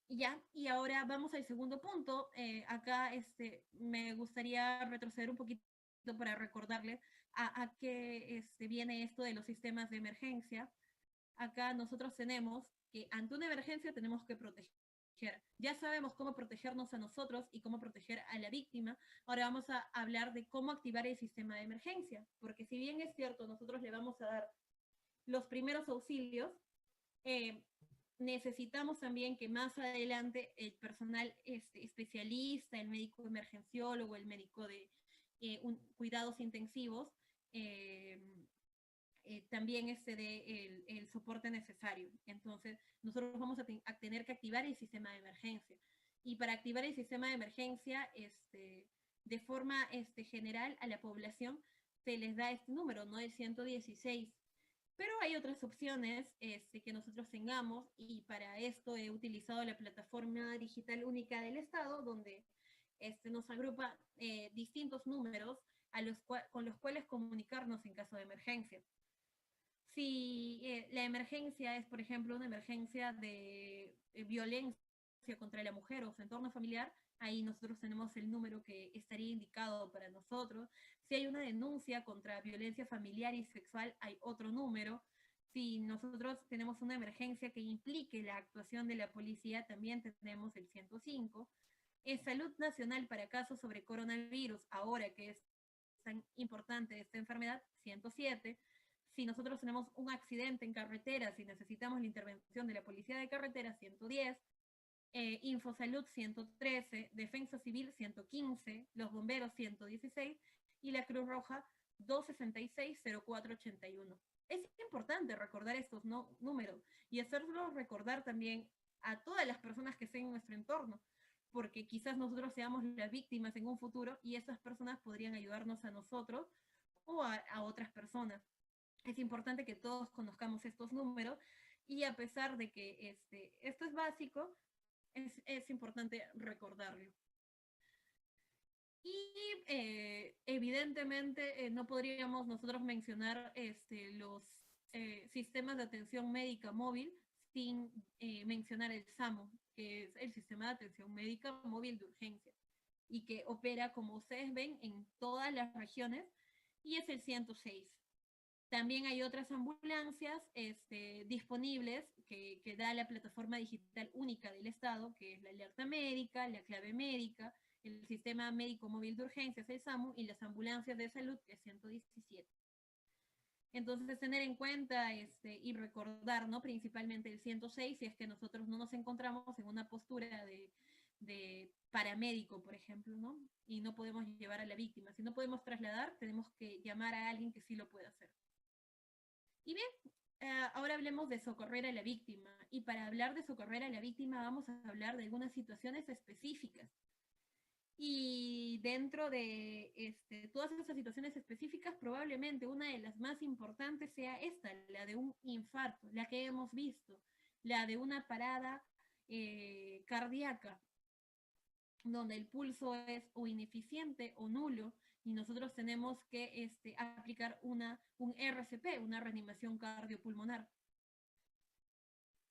Y ahora vamos al segundo punto. Acá me gustaría retroceder un poquito para recordarles a qué viene esto de los sistemas de emergencia. Acá nosotros tenemos que ante una emergencia tenemos que proteger. Ya sabemos cómo protegernos a nosotros y cómo proteger a la víctima. Ahora vamos a hablar de cómo activar el sistema de emergencia, porque si bien es cierto, nosotros le vamos a dar los primeros auxilios, necesitamos también que más adelante el personal especialista, el médico emergenciólogo, el médico de cuidados intensivos, también dé el soporte necesario. Entonces, nosotros vamos a tener que activar el sistema de emergencia. Y para activar el sistema de emergencia, de forma general a la población se les da este número, ¿no? El 116. Pero hay otras opciones que nosotros tengamos, y para esto he utilizado la plataforma digital única del Estado, donde nos agrupa distintos números con los cuales comunicarnos en caso de emergencia. Si la emergencia es, por ejemplo, una emergencia de violencia contra la mujer o su entorno familiar, ahí nosotros tenemos el número que estaría indicado para nosotros. Si hay una denuncia contra violencia familiar y sexual, hay otro número. Si nosotros tenemos una emergencia que implique la actuación de la policía, también tenemos el 105. En Salud Nacional para casos sobre coronavirus, ahora que es tan importante esta enfermedad, 107. Si nosotros tenemos un accidente en carretera, si necesitamos la intervención de la policía de carretera, 110. Infosalud 113, Defensa Civil 115, los bomberos 116 y la Cruz Roja 266-0481. Es importante recordar estos números y hacerlos recordar también a todas las personas que estén en nuestro entorno, porque quizás nosotros seamos las víctimas en un futuro y esas personas podrían ayudarnos a nosotros o a otras personas. Es importante que todos conozcamos estos números y a pesar de que esto es básico, es importante recordarlo. Y evidentemente no podríamos nosotros mencionar los sistemas de atención médica móvil sin mencionar el SAMU, que es el Sistema de Atención Médica Móvil de Urgencia, y que opera, como ustedes ven, en todas las regiones, y es el 106. También hay otras ambulancias disponibles que da la plataforma digital única del Estado, que es la alerta médica, la clave médica, el sistema médico móvil de urgencias, el SAMU, y las ambulancias de salud, que es 117. Entonces, tener en cuenta y recordar, ¿no? Principalmente el 106, si es que nosotros no nos encontramos en una postura de paramédico, por ejemplo, ¿no? Y no podemos llevar a la víctima. Si no podemos trasladar, tenemos que llamar a alguien que sí lo pueda hacer. Y bien, ahora hablemos de socorrer a la víctima. Y para hablar de socorrer a la víctima vamos a hablar de algunas situaciones específicas. Y dentro de todas esas situaciones específicas, probablemente una de las más importantes sea esta, la de un infarto, la que hemos visto, la de una parada cardíaca, donde el pulso es o ineficiente o nulo, y nosotros tenemos que aplicar un RCP, una reanimación cardiopulmonar.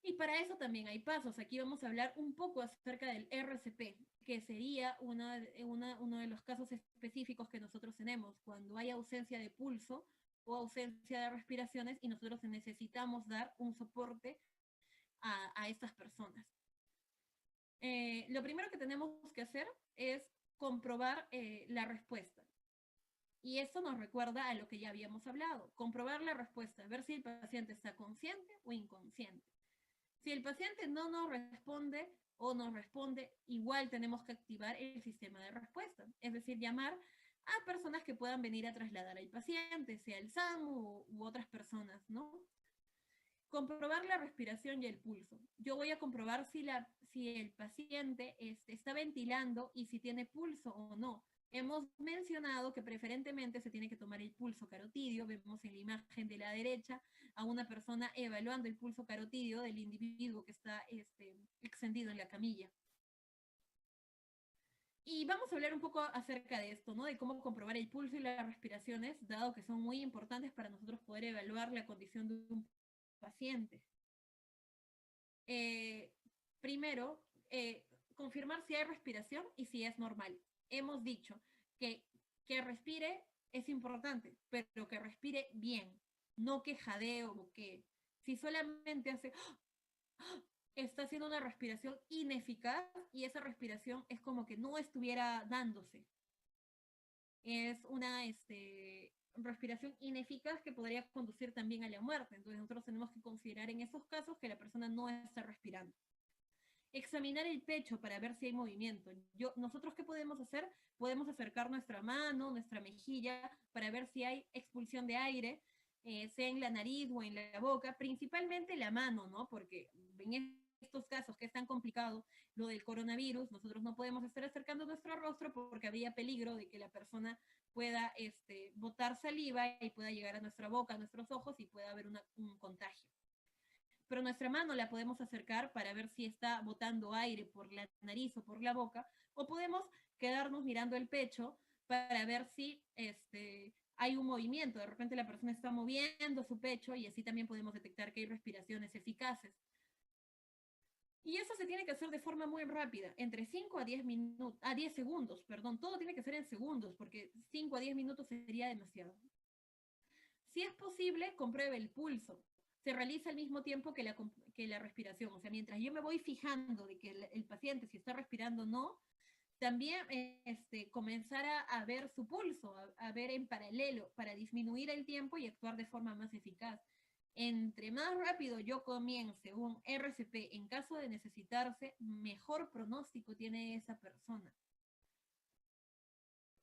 Y para eso también hay pasos. Aquí vamos a hablar un poco acerca del RCP, que sería uno de los casos específicos que nosotros tenemos, cuando hay ausencia de pulso o ausencia de respiraciones y nosotros necesitamos dar un soporte a estas personas. Lo primero que tenemos que hacer es comprobar la respuesta. Y esto nos recuerda a lo que ya habíamos hablado. Comprobar la respuesta, ver si el paciente está consciente o inconsciente. Si el paciente no nos responde o nos responde, igual tenemos que activar el sistema de respuesta. Es decir, llamar a personas que puedan venir a trasladar al paciente, sea el SAMU u otras personas, ¿no? Comprobar la respiración y el pulso. Yo voy a comprobar si el paciente está ventilando y si tiene pulso o no. Hemos mencionado que preferentemente se tiene que tomar el pulso carotidio. Vemos en la imagen de la derecha a una persona evaluando el pulso carotidio del individuo que está extendido en la camilla. Y vamos a hablar un poco acerca de esto, ¿no? De cómo comprobar el pulso y las respiraciones, dado que son muy importantes para nosotros poder evaluar la condición de un paciente. Primero, confirmar si hay respiración y si es normal. Hemos dicho que respire es importante, pero que respire bien, no que jadee o boquee. Si solamente hace, está haciendo una respiración ineficaz y esa respiración es como que no estuviera dándose. Es una respiración ineficaz que podría conducir también a la muerte. Entonces nosotros tenemos que considerar en esos casos que la persona no está respirando. Examinar el pecho para ver si hay movimiento. ¿Nosotros qué podemos hacer? Podemos acercar nuestra mano, nuestra mejilla, para ver si hay expulsión de aire, sea en la nariz o en la boca, principalmente la mano, ¿no? Porque en estos casos que es tan complicado lo del coronavirus, nosotros no podemos estar acercando nuestro rostro porque habría peligro de que la persona pueda botar saliva y pueda llegar a nuestra boca, a nuestros ojos y pueda haber un contagio. Pero nuestra mano la podemos acercar para ver si está botando aire por la nariz o por la boca, o podemos quedarnos mirando el pecho para ver si hay un movimiento. De repente la persona está moviendo su pecho y así también podemos detectar que hay respiraciones eficaces. Y eso se tiene que hacer de forma muy rápida, entre 5 a 10 minutos, a 10 segundos, perdón, todo tiene que ser en segundos, porque 5 a 10 minutos sería demasiado. Si es posible, compruebe el pulso. Se realiza al mismo tiempo que la respiración. O sea, mientras yo me voy fijando de que el paciente si está respirando o no, también comenzar a ver su pulso, a ver en paralelo, para disminuir el tiempo y actuar de forma más eficaz. Entre más rápido yo comience un RCP en caso de necesitarse, mejor pronóstico tiene esa persona.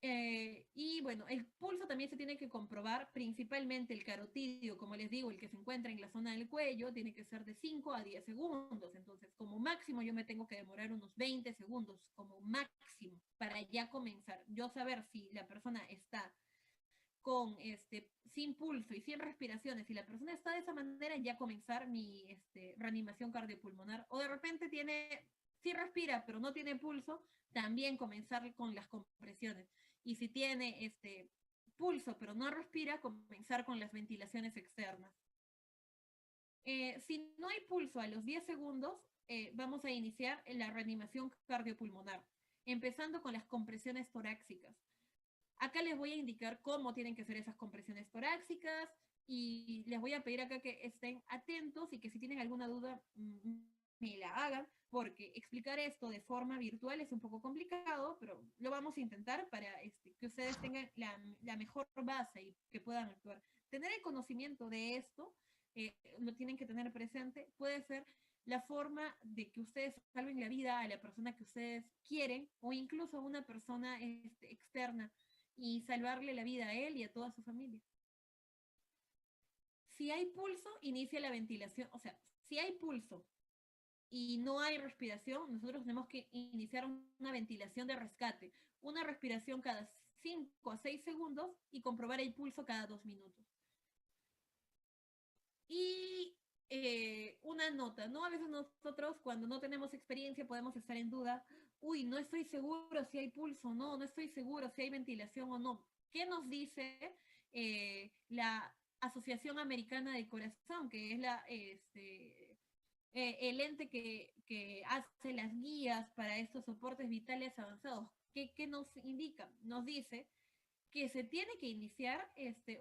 Y Y bueno, el pulso también se tiene que comprobar, principalmente el carotidio, como les digo, el que se encuentra en la zona del cuello, tiene que ser de 5 a 10 segundos. Entonces, como máximo yo me tengo que demorar unos 20 segundos, como máximo, para ya comenzar. Yo saber si la persona está con sin pulso y sin respiraciones, si la persona está de esa manera, ya comenzar mi reanimación cardiopulmonar. O de repente sí respira, pero no tiene pulso, también comenzar con las compresiones. Y si tiene pulso, pero no respira, comenzar con las ventilaciones externas. Si no hay pulso a los 10 segundos, vamos a iniciar la reanimación cardiopulmonar, empezando con las compresiones torácicas. Acá les voy a indicar cómo tienen que ser esas compresiones torácicas y les voy a pedir acá que estén atentos y que si tienen alguna duda me la hagan, porque explicar esto de forma virtual es un poco complicado, pero lo vamos a intentar para que ustedes tengan la mejor base y que puedan actuar. Tener el conocimiento de esto, lo tienen que tener presente, puede ser la forma de que ustedes salven la vida a la persona que ustedes quieren o incluso a una persona externa y salvarle la vida a él y a toda su familia. Si hay pulso, inicia la ventilación. O sea, si hay pulso y no hay respiración, nosotros tenemos que iniciar una ventilación de rescate. Una respiración cada 5 a 6 segundos y comprobar el pulso cada 2 minutos. Y una nota, ¿no? A veces nosotros cuando no tenemos experiencia podemos estar en duda, uy, no estoy seguro si hay pulso o no, no estoy seguro si hay ventilación o no. ¿Qué nos dice la Asociación Americana de Corazón, que es el ente que hace las guías para estos soportes vitales avanzados? ¿Qué nos indica? Nos dice que se tiene que iniciar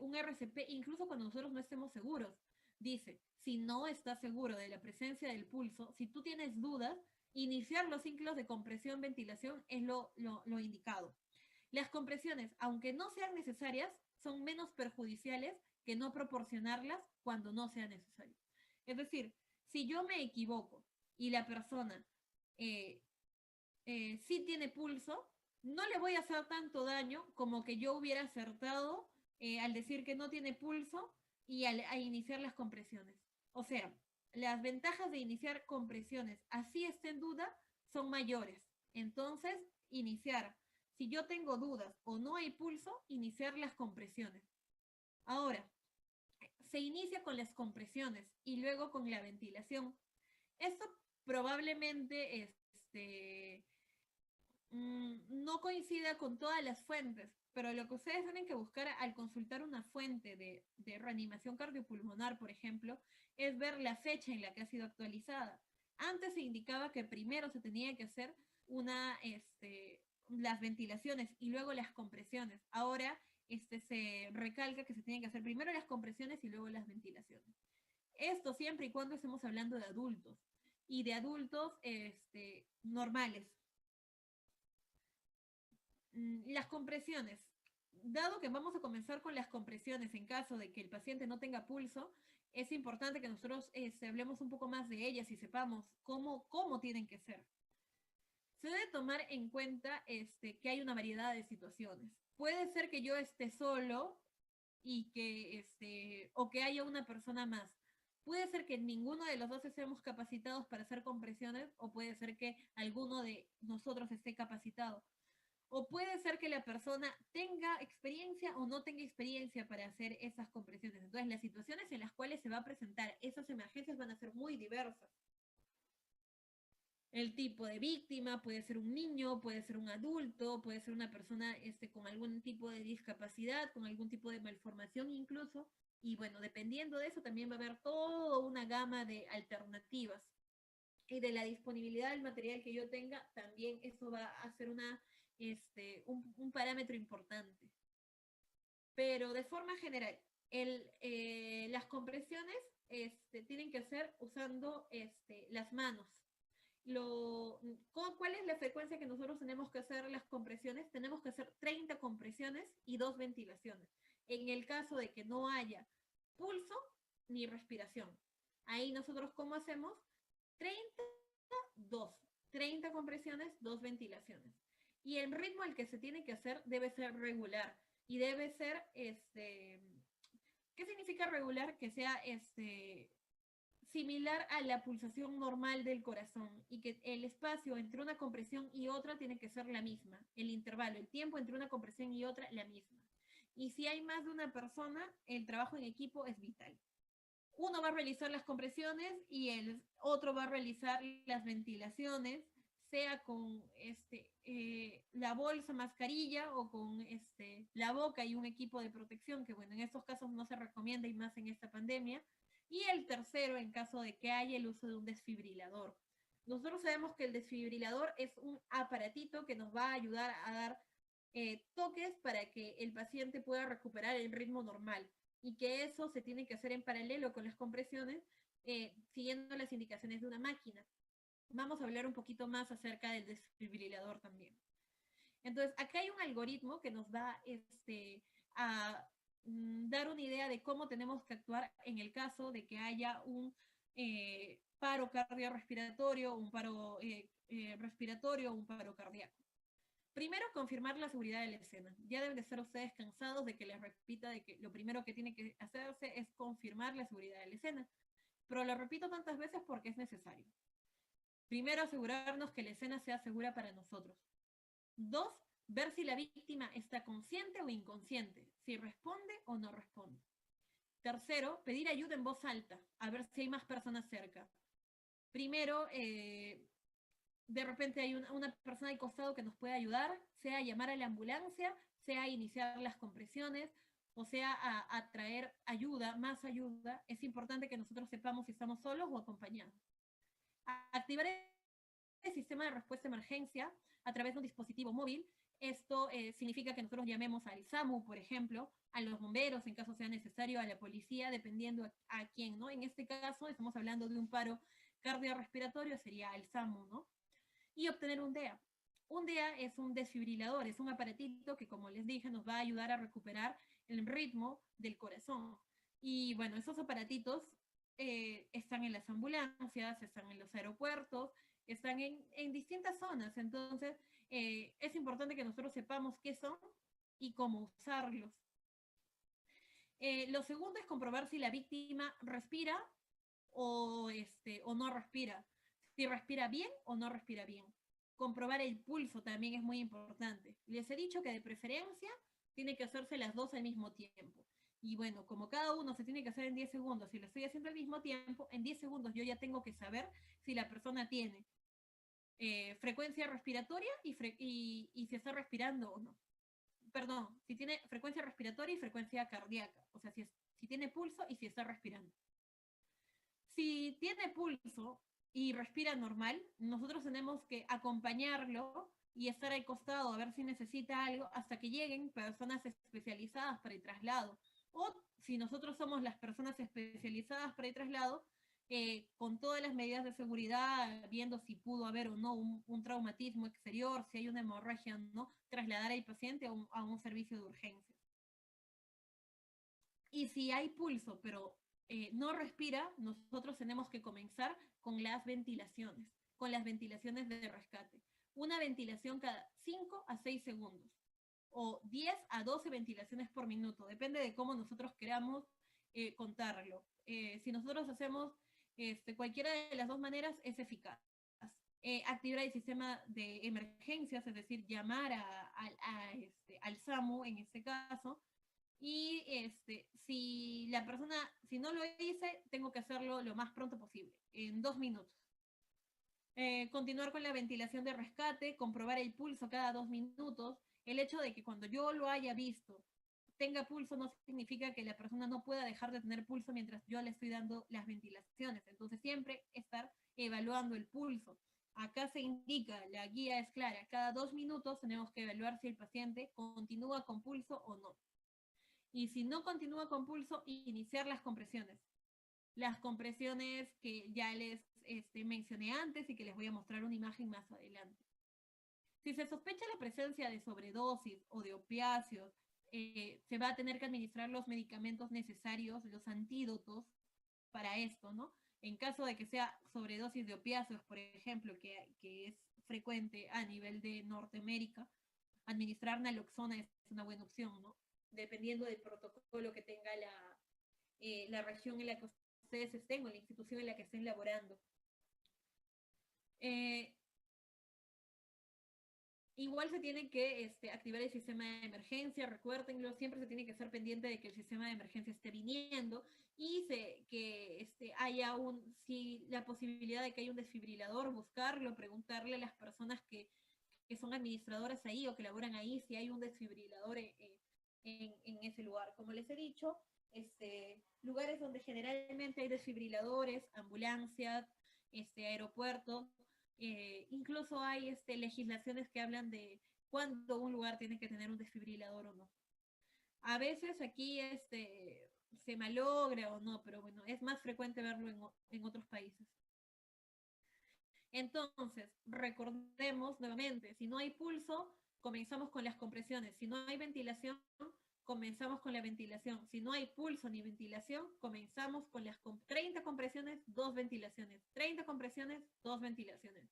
un RCP incluso cuando nosotros no estemos seguros. Dice, si no estás seguro de la presencia del pulso, si tú tienes dudas, iniciar los ciclos de compresión, ventilación es lo indicado. Las compresiones, aunque no sean necesarias, son menos perjudiciales que no proporcionarlas cuando no sea necesario. Es decir, si yo me equivoco y la persona sí tiene pulso, no le voy a hacer tanto daño como que yo hubiera acertado al decir que no tiene pulso y a iniciar las compresiones. O sea, las ventajas de iniciar compresiones, así esté en duda, son mayores. Entonces, iniciar. Si yo tengo dudas o no hay pulso, iniciar las compresiones. Ahora, se inicia con las compresiones y luego con la ventilación. Esto probablemente no coincida con todas las fuentes, pero lo que ustedes tienen que buscar al consultar una fuente de reanimación cardiopulmonar, por ejemplo, es ver la fecha en la que ha sido actualizada. Antes se indicaba que primero se tenía que hacer las ventilaciones y luego las compresiones. Ahora se recalca que se tienen que hacer primero las compresiones y luego las ventilaciones. Esto siempre y cuando estemos hablando de adultos y de adultos normales. Las compresiones. Dado que vamos a comenzar con las compresiones en caso de que el paciente no tenga pulso, es importante que nosotros hablemos un poco más de ellas y sepamos cómo tienen que ser. Se debe tomar en cuenta que hay una variedad de situaciones. Puede ser que yo esté solo y o que haya una persona más. Puede ser que ninguno de los dos estemos capacitados para hacer compresiones o puede ser que alguno de nosotros esté capacitado. O puede ser que la persona tenga experiencia o no tenga experiencia para hacer esas compresiones. Entonces, las situaciones en las cuales se va a presentar esas emergencias van a ser muy diversas. El tipo de víctima puede ser un niño, puede ser un adulto, puede ser una persona con algún tipo de discapacidad, con algún tipo de malformación incluso. Y bueno, dependiendo de eso también va a haber toda una gama de alternativas. Y de la disponibilidad del material que yo tenga, también eso va a ser un parámetro importante. Pero de forma general, las compresiones tienen que ser usando las manos. ¿Cuál es la frecuencia que nosotros tenemos que hacer las compresiones? Tenemos que hacer 30 compresiones y 2 ventilaciones. En el caso de que no haya pulso ni respiración. Ahí nosotros, ¿cómo hacemos? 30 compresiones, 2 ventilaciones. Y el ritmo al que se tiene que hacer debe ser regular. y debe ser, ¿qué significa regular? Que sea similar a la pulsación normal del corazón y que el espacio entre una compresión y otra tiene que ser la misma, el intervalo, el tiempo entre una compresión y otra la misma. Y si hay más de una persona, el trabajo en equipo es vital. Uno va a realizar las compresiones y el otro va a realizar las ventilaciones, sea con la bolsa, mascarilla o con la boca y un equipo de protección, que bueno, en estos casos no se recomienda y más en esta pandemia. Y el tercero, en caso de que haya el uso de un desfibrilador. Nosotros sabemos que el desfibrilador es un aparatito que nos va a ayudar a dar toques para que el paciente pueda recuperar el ritmo normal y que eso se tiene que hacer en paralelo con las compresiones, siguiendo las indicaciones de una máquina. Vamos a hablar un poquito más acerca del desfibrilador también. Entonces, acá hay un algoritmo que nos va a dar una idea de cómo tenemos que actuar en el caso de que haya un paro cardiorrespiratorio, un paro respiratorio, un paro cardíaco. Primero, confirmar la seguridad de la escena. Ya deben de estar ustedes cansados de que les repita de que lo primero que tiene que hacerse es confirmar la seguridad de la escena. Pero lo repito tantas veces porque es necesario. Primero, asegurarnos que la escena sea segura para nosotros. 2, ver si la víctima está consciente o inconsciente, si responde o no responde. Tercero, pedir ayuda en voz alta, a ver si hay más personas cerca. Primero, de repente hay una persona al costado que nos puede ayudar, sea llamar a la ambulancia, sea iniciar las compresiones, o sea a traer ayuda, más ayuda. Es importante que nosotros sepamos si estamos solos o acompañados. Activar el sistema de respuesta a emergencia a través de un dispositivo móvil. Esto significa que nosotros llamemos al SAMU, por ejemplo, a los bomberos en caso sea necesario, a la policía, dependiendo a quién, ¿no? En este caso estamos hablando de un paro cardiorrespiratorio, sería el SAMU, ¿no? Y obtener un DEA. Un DEA es un desfibrilador, es un aparatito que, como les dije, nos va a ayudar a recuperar el ritmo del corazón. Y bueno, esos aparatitos están en las ambulancias, están en los aeropuertos, están en distintas zonas. Entonces, es importante que nosotros sepamos qué son y cómo usarlos. Lo segundo es comprobar si la víctima respira o no respira. Si respira bien o no respira bien. Comprobar el pulso también es muy importante. Les he dicho que de preferencia tiene que hacerse las dos al mismo tiempo. Y bueno, como cada uno se tiene que hacer en 10 segundos, si lo estoy haciendo al mismo tiempo, en 10 segundos yo ya tengo que saber si la persona tiene frecuencia respiratoria y si está respirando o no. Perdón, si tiene frecuencia respiratoria y frecuencia cardíaca. O sea, si tiene pulso y si está respirando. Si tiene pulso y respira normal, nosotros tenemos que acompañarlo y estar al costado a ver si necesita algo hasta que lleguen personas especializadas para el traslado. O si nosotros somos las personas especializadas para el traslado, con todas las medidas de seguridad, viendo si pudo haber o no un traumatismo exterior, si hay una hemorragia o no, trasladar al paciente a un servicio de urgencia. Y si hay pulso, pero no respira, nosotros tenemos que comenzar con las ventilaciones de rescate. Una ventilación cada 5 a 6 segundos, o 10 a 12 ventilaciones por minuto, depende de cómo nosotros queramos contarlo. Si nosotros hacemos cualquiera de las dos maneras, es eficaz. Activar el sistema de emergencias, es decir, llamar al SAMU en este caso. Y si la persona, si no lo hice, tengo que hacerlo lo más pronto posible, en 2 minutos. Continuar con la ventilación de rescate, comprobar el pulso cada 2 minutos. El hecho de que cuando yo lo haya visto tenga pulso no significa que la persona no pueda dejar de tener pulso mientras yo le estoy dando las ventilaciones. Entonces siempre estar evaluando el pulso. Acá se indica, la guía es clara, cada 2 minutos tenemos que evaluar si el paciente continúa con pulso o no. Y si no continúa con pulso, iniciar las compresiones. Las compresiones que ya les mencioné antes y que les voy a mostrar una imagen más adelante. Si se sospecha la presencia de sobredosis o de opiáceos, se va a tener que administrar los medicamentos necesarios, los antídotos para esto, ¿no? En caso de que sea sobredosis de opiáceos, por ejemplo, que es frecuente a nivel de Norteamérica, administrar naloxona es una buena opción, ¿no? dependiendo del protocolo que tenga la región en la que ustedes estén o la institución en la que estén laborando. Igual se tiene que activar el sistema de emergencia, recuérdenlo, siempre se tiene que estar pendiente de que el sistema de emergencia esté viniendo y que haya si la posibilidad de que haya un desfibrilador, buscarlo, preguntarle a las personas que son administradoras ahí o que laboran ahí si hay un desfibrilador en ese lugar. Como les he dicho, lugares donde generalmente hay desfibriladores, ambulancias, aeropuertos, incluso hay legislaciones que hablan de cuándo un lugar tiene que tener un desfibrilador o no. A veces aquí se malogra o no, pero bueno, es más frecuente verlo en otros países. Entonces, recordemos nuevamente, si no hay pulso, comenzamos con las compresiones. Si no hay ventilación, comenzamos con la ventilación. Si no hay pulso ni ventilación, comenzamos con las 30 compresiones, 2 ventilaciones. 30 compresiones, 2 ventilaciones.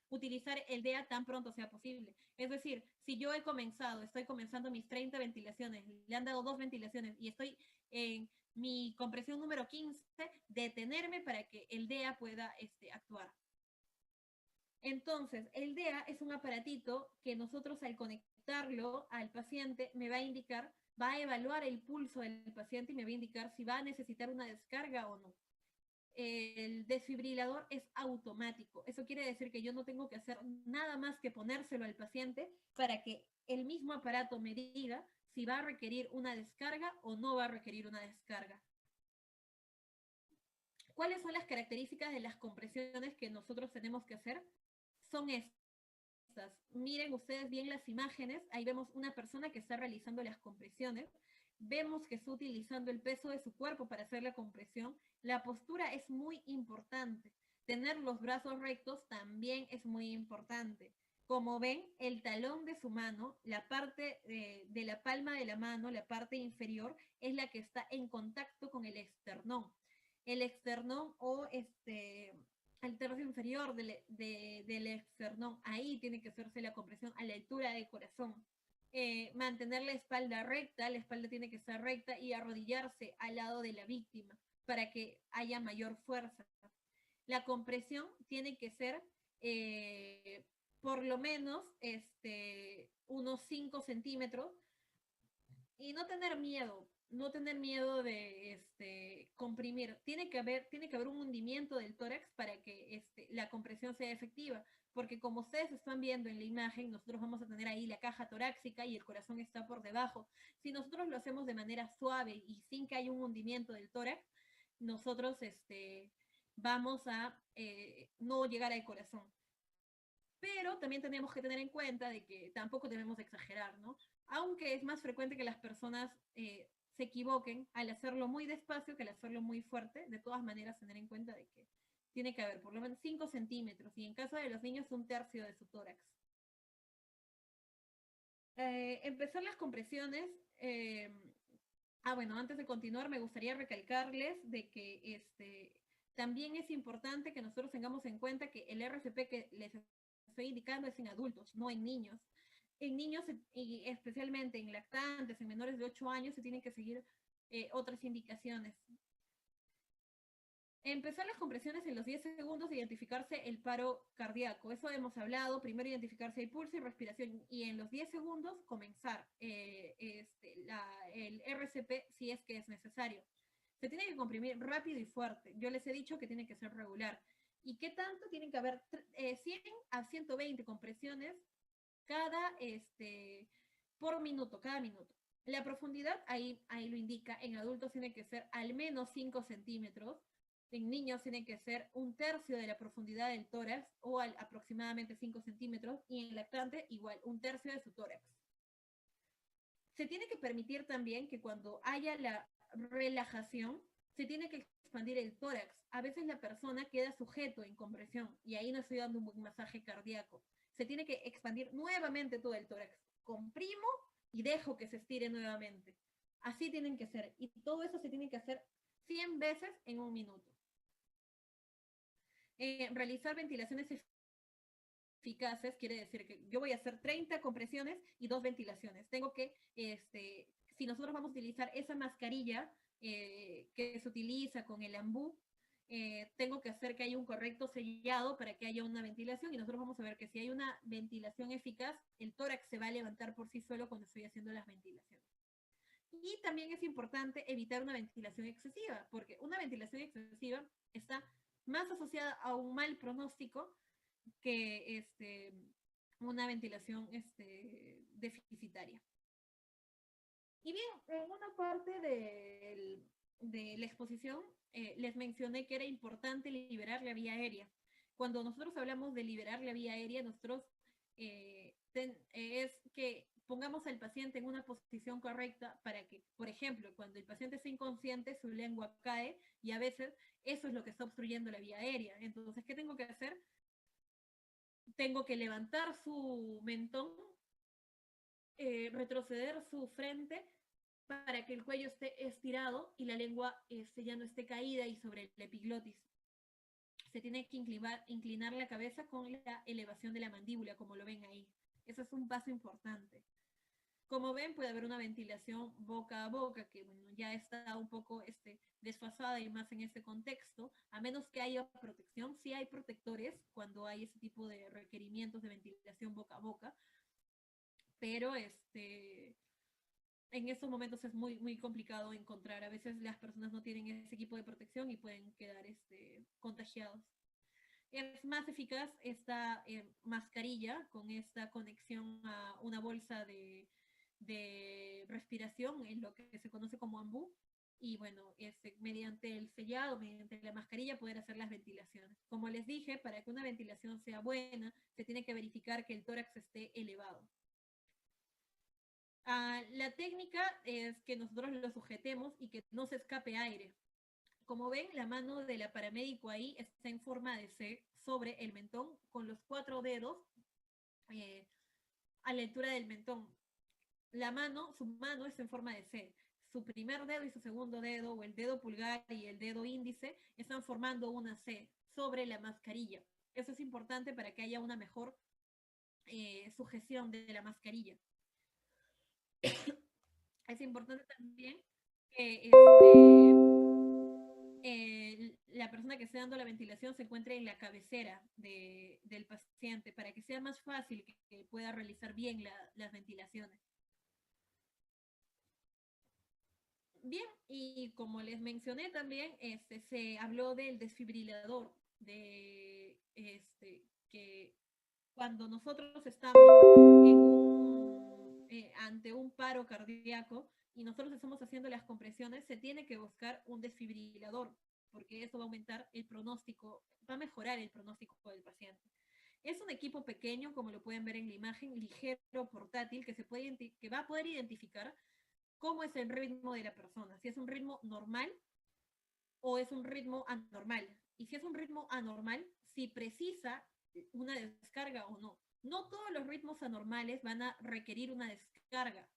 Utilizar el DEA tan pronto sea posible. Es decir, si yo estoy comenzando mis 30 ventilaciones, le han dado 2 ventilaciones y estoy en mi compresión número 15, detenerme para que el DEA pueda actuar. Entonces, el DEA es un aparatito que nosotros al conectarlo al paciente me va a indicar, va a evaluar el pulso del paciente y me va a indicar si va a necesitar una descarga o no. El desfibrilador es automático. Eso quiere decir que yo no tengo que hacer nada más que ponérselo al paciente para que el mismo aparato me diga si va a requerir una descarga o no va a requerir una descarga. ¿Cuáles son las características de las compresiones que nosotros tenemos que hacer? Son estas. Miren ustedes bien las imágenes. Ahí vemos una persona que está realizando las compresiones. Vemos que está utilizando el peso de su cuerpo para hacer la compresión. La postura es muy importante. Tener los brazos rectos también es muy importante. Como ven, el talón de su mano, la parte de la palma de la mano, la parte inferior, es la que está en contacto con el esternón. El esternón o al tercio inferior del esternón, ahí tiene que hacerse la compresión a la altura del corazón. Mantener la espalda recta, la espalda tiene que estar recta y arrodillarse al lado de la víctima para que haya mayor fuerza. La compresión tiene que ser por lo menos unos 5 centímetros y no tener miedo de comprimir. Tiene que haber un hundimiento del tórax para que la compresión sea efectiva, porque como ustedes están viendo en la imagen, nosotros vamos a tener ahí la caja torácica y el corazón está por debajo. Si nosotros lo hacemos de manera suave y sin que haya un hundimiento del tórax, nosotros vamos a no llegar al corazón. Pero también tenemos que tener en cuenta de que tampoco debemos exagerar, ¿no? Aunque es más frecuente que las personas se equivoquen al hacerlo muy despacio que al hacerlo muy fuerte, de todas maneras tener en cuenta de que tiene que haber por lo menos 5 centímetros y en caso de los niños 1/3 de su tórax. Empezar las compresiones. Bueno, antes de continuar me gustaría recalcarles de que también es importante que nosotros tengamos en cuenta que el RCP que les estoy indicando es en adultos, no en niños. En niños, y especialmente en lactantes, en menores de 8 años, se tienen que seguir otras indicaciones. Empezar las compresiones en los 10 segundos, identificarse el paro cardíaco. Eso hemos hablado, primero identificarse el pulso y respiración, y en los 10 segundos comenzar el RCP si es que es necesario. Se tiene que comprimir rápido y fuerte. Yo les he dicho que tiene que ser regular. ¿Y qué tanto? Tienen que haber 100 a 120 compresiones por minuto, cada minuto. La profundidad, ahí lo indica, en adultos tiene que ser al menos 5 centímetros, en niños tiene que ser 1/3 de la profundidad del tórax, o aproximadamente 5 centímetros, y en lactante igual, 1/3 de su tórax. Se tiene que permitir también que cuando haya la relajación, se tiene que expandir el tórax. A veces la persona queda sujeto en compresión, y ahí no estoy dando un buen masaje cardíaco. Se tiene que expandir nuevamente todo el tórax. Comprimo y dejo que se estire nuevamente. Así tienen que ser. Y todo eso se tiene que hacer 100 veces en un minuto. Realizar ventilaciones eficaces quiere decir que yo voy a hacer 30 compresiones y 2 ventilaciones. Tengo que si nosotros vamos a utilizar esa mascarilla que se utiliza con el ambú, tengo que hacer que haya un correcto sellado para que haya una ventilación, y nosotros vamos a ver que si hay una ventilación eficaz, el tórax se va a levantar por sí solo cuando estoy haciendo las ventilaciones. Y también es importante evitar una ventilación excesiva, porque una ventilación excesiva está más asociada a un mal pronóstico que una ventilación deficitaria. Y bien, en una parte de la exposición les mencioné que era importante liberar la vía aérea. Cuando nosotros hablamos de liberar la vía aérea, nosotros es que pongamos al paciente en una posición correcta para que, por ejemplo, cuando el paciente está inconsciente, su lengua cae y a veces eso es lo que está obstruyendo la vía aérea. Entonces, ¿qué tengo que hacer? Tengo que levantar su mentón, retroceder su frente para que el cuello esté estirado y la lengua ya no esté caída y sobre el epiglotis. Se tiene que inclinar la cabeza con la elevación de la mandíbula, como lo ven ahí. Eso es un paso importante. Como ven, puede haber una ventilación boca a boca, que bueno, ya está un poco desfasada y más en este contexto, a menos que haya protección. Sí hay protectores cuando hay ese tipo de requerimientos de ventilación boca a boca, pero en estos momentos es muy, muy complicado encontrar. A veces las personas no tienen ese equipo de protección y pueden quedar contagiados. Es más eficaz esta mascarilla con esta conexión a una bolsa de respiración, en lo que se conoce como ambú, y bueno, mediante el sellado, mediante la mascarilla, poder hacer las ventilaciones. Como les dije, para que una ventilación sea buena, se tiene que verificar que el tórax esté elevado. La técnica es que nosotros lo sujetemos y que no se escape aire. Como ven, la mano de la paramédico ahí está en forma de C sobre el mentón, con los 4 dedos a la altura del mentón. Su mano está en forma de C. Su primer dedo y su segundo dedo, o el dedo pulgar y el dedo índice, están formando una C sobre la mascarilla. Eso es importante para que haya una mejor sujeción de la mascarilla. Es importante también que la persona que esté dando la ventilación se encuentre en la cabecera del paciente para que sea más fácil que pueda realizar bien las ventilaciones. Bien, y como les mencioné también, se habló del desfibrilador, que cuando nosotros estamos ante un paro cardíaco y nosotros estamos haciendo las compresiones, se tiene que buscar un desfibrilador, porque eso va a aumentar el pronóstico, va a mejorar el pronóstico del paciente. Es un equipo pequeño, como lo pueden ver en la imagen, ligero, portátil, que va a poder identificar cómo es el ritmo de la persona, si es un ritmo normal o es un ritmo anormal. Y si es un ritmo anormal, si precisa una descarga o no. No todos los ritmos anormales van a requerir una descarga.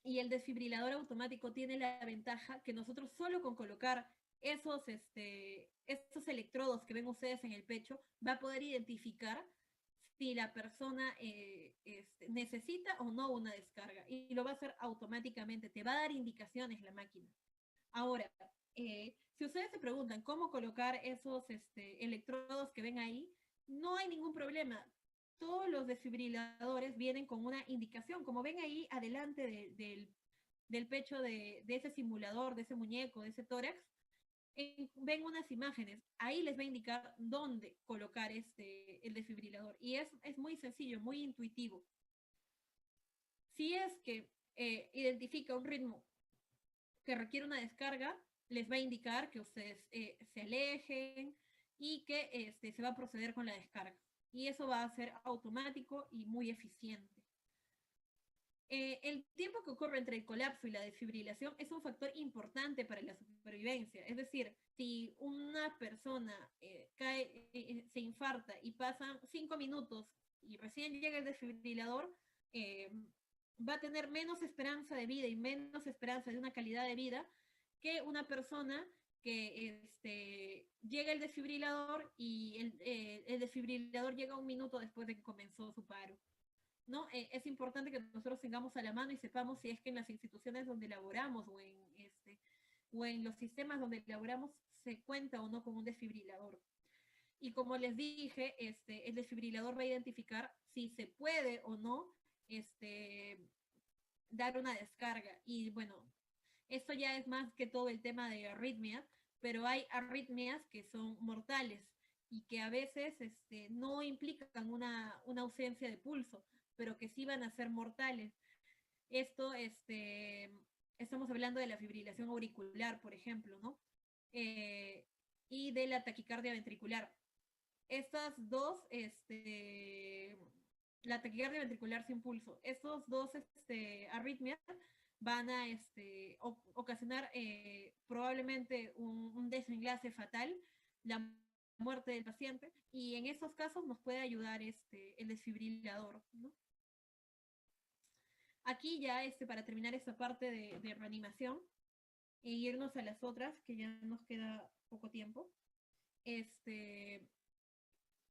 Y el desfibrilador automático tiene la ventaja que nosotros solo con colocar esos electrodos que ven ustedes en el pecho, va a poder identificar si la persona necesita o no una descarga, y lo va a hacer automáticamente, te va a dar indicaciones la máquina. Ahora, si ustedes se preguntan cómo colocar esos electrodos que ven ahí, no hay ningún problema. Todos los desfibriladores vienen con una indicación, como ven ahí adelante del pecho de ese simulador, de ese muñeco, de ese tórax, ven unas imágenes, ahí les va a indicar dónde colocar el desfibrilador, y es muy sencillo, muy intuitivo. Si es que identifica un ritmo que requiere una descarga, les va a indicar que ustedes se alejen y que se va a proceder con la descarga, y eso va a ser automático y muy eficiente. El tiempo que ocurre entre el colapso y la desfibrilación es un factor importante para la supervivencia. Es decir, si una persona se infarta y pasan 5 minutos y recién llega el desfibrilador, va a tener menos esperanza de vida y menos esperanza de una calidad de vida que una persona que llega el desfibrilador y el desfibrilador llega 1 minuto después de que comenzó su paro. ¿no? Es importante que nosotros tengamos a la mano y sepamos si es que en las instituciones donde laboramos o en los sistemas donde laboramos se cuenta o no con un desfibrilador. Y como les dije, el desfibrilador va a identificar si se puede o no dar una descarga. Y bueno, esto ya es más que todo el tema de arritmias, pero hay arritmias que son mortales y que a veces no implican una ausencia de pulso, pero que sí van a ser mortales. Esto, estamos hablando de la fibrilación auricular, por ejemplo, ¿no? Y de la taquicardia ventricular. Estas dos, la taquicardia ventricular sin pulso, estos dos arritmias van a ocasionar probablemente un desenlace fatal, la muerte del paciente, y en estos casos nos puede ayudar el desfibrilador, ¿no? Aquí ya, para terminar esta parte de reanimación e irnos a las otras, que ya nos queda poco tiempo,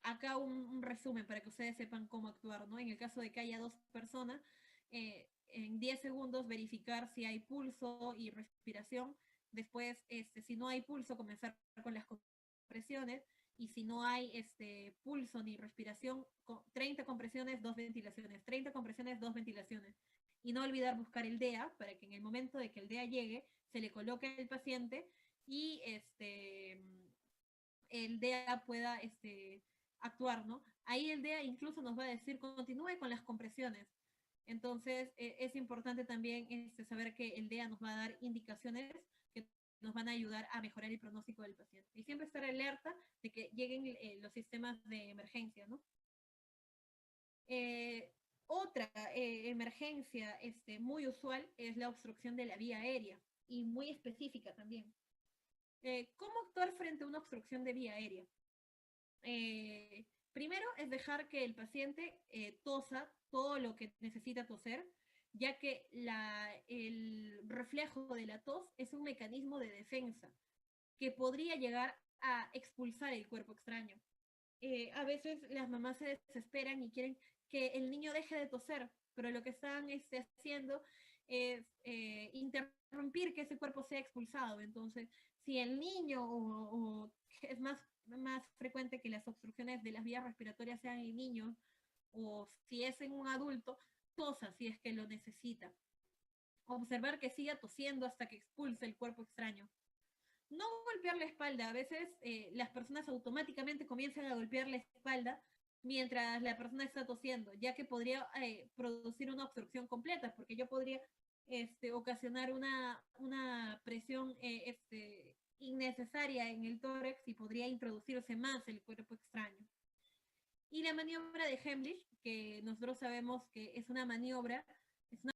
acá un resumen para que ustedes sepan cómo actuar, ¿no? En el caso de que haya dos personas, en 10 segundos verificar si hay pulso y respiración. Después, si no hay pulso, comenzar con las compresiones. Y si no hay pulso ni respiración, 30 compresiones, 2 ventilaciones. 30 compresiones, 2 ventilaciones. Y no olvidar buscar el DEA para que en el momento de que el DEA llegue, se le coloque el paciente y el DEA pueda actuar, ¿no? Ahí el DEA incluso nos va a decir continúe con las compresiones. Entonces, es importante también saber que el DEA nos va a dar indicaciones que nos van a ayudar a mejorar el pronóstico del paciente. Y siempre estar alerta de que lleguen los sistemas de emergencia, ¿no? Otra emergencia muy usual es la obstrucción de la vía aérea y muy específica también. ¿Cómo actuar frente a una obstrucción de vía aérea? Primero es dejar que el paciente tosa todo lo que necesita toser, ya que el reflejo de la tos es un mecanismo de defensa que podría llegar a expulsar el cuerpo extraño. A veces las mamás se desesperan y quieren que el niño deje de toser, pero lo que están haciendo es interrumpir que ese cuerpo sea expulsado. Entonces, si el niño o es más frecuente que las obstrucciones de las vías respiratorias sean en niños, o si es en un adulto, tosa si es que lo necesita. Observar que siga tosiendo hasta que expulse el cuerpo extraño. No golpear la espalda. A veces las personas automáticamente comienzan a golpear la espalda mientras la persona está tosiendo, ya que podría producir una obstrucción completa, porque yo podría ocasionar una presión innecesaria en el tórax y podría introducirse más el cuerpo extraño. Y la maniobra de Heimlich, que nosotros sabemos que es una maniobra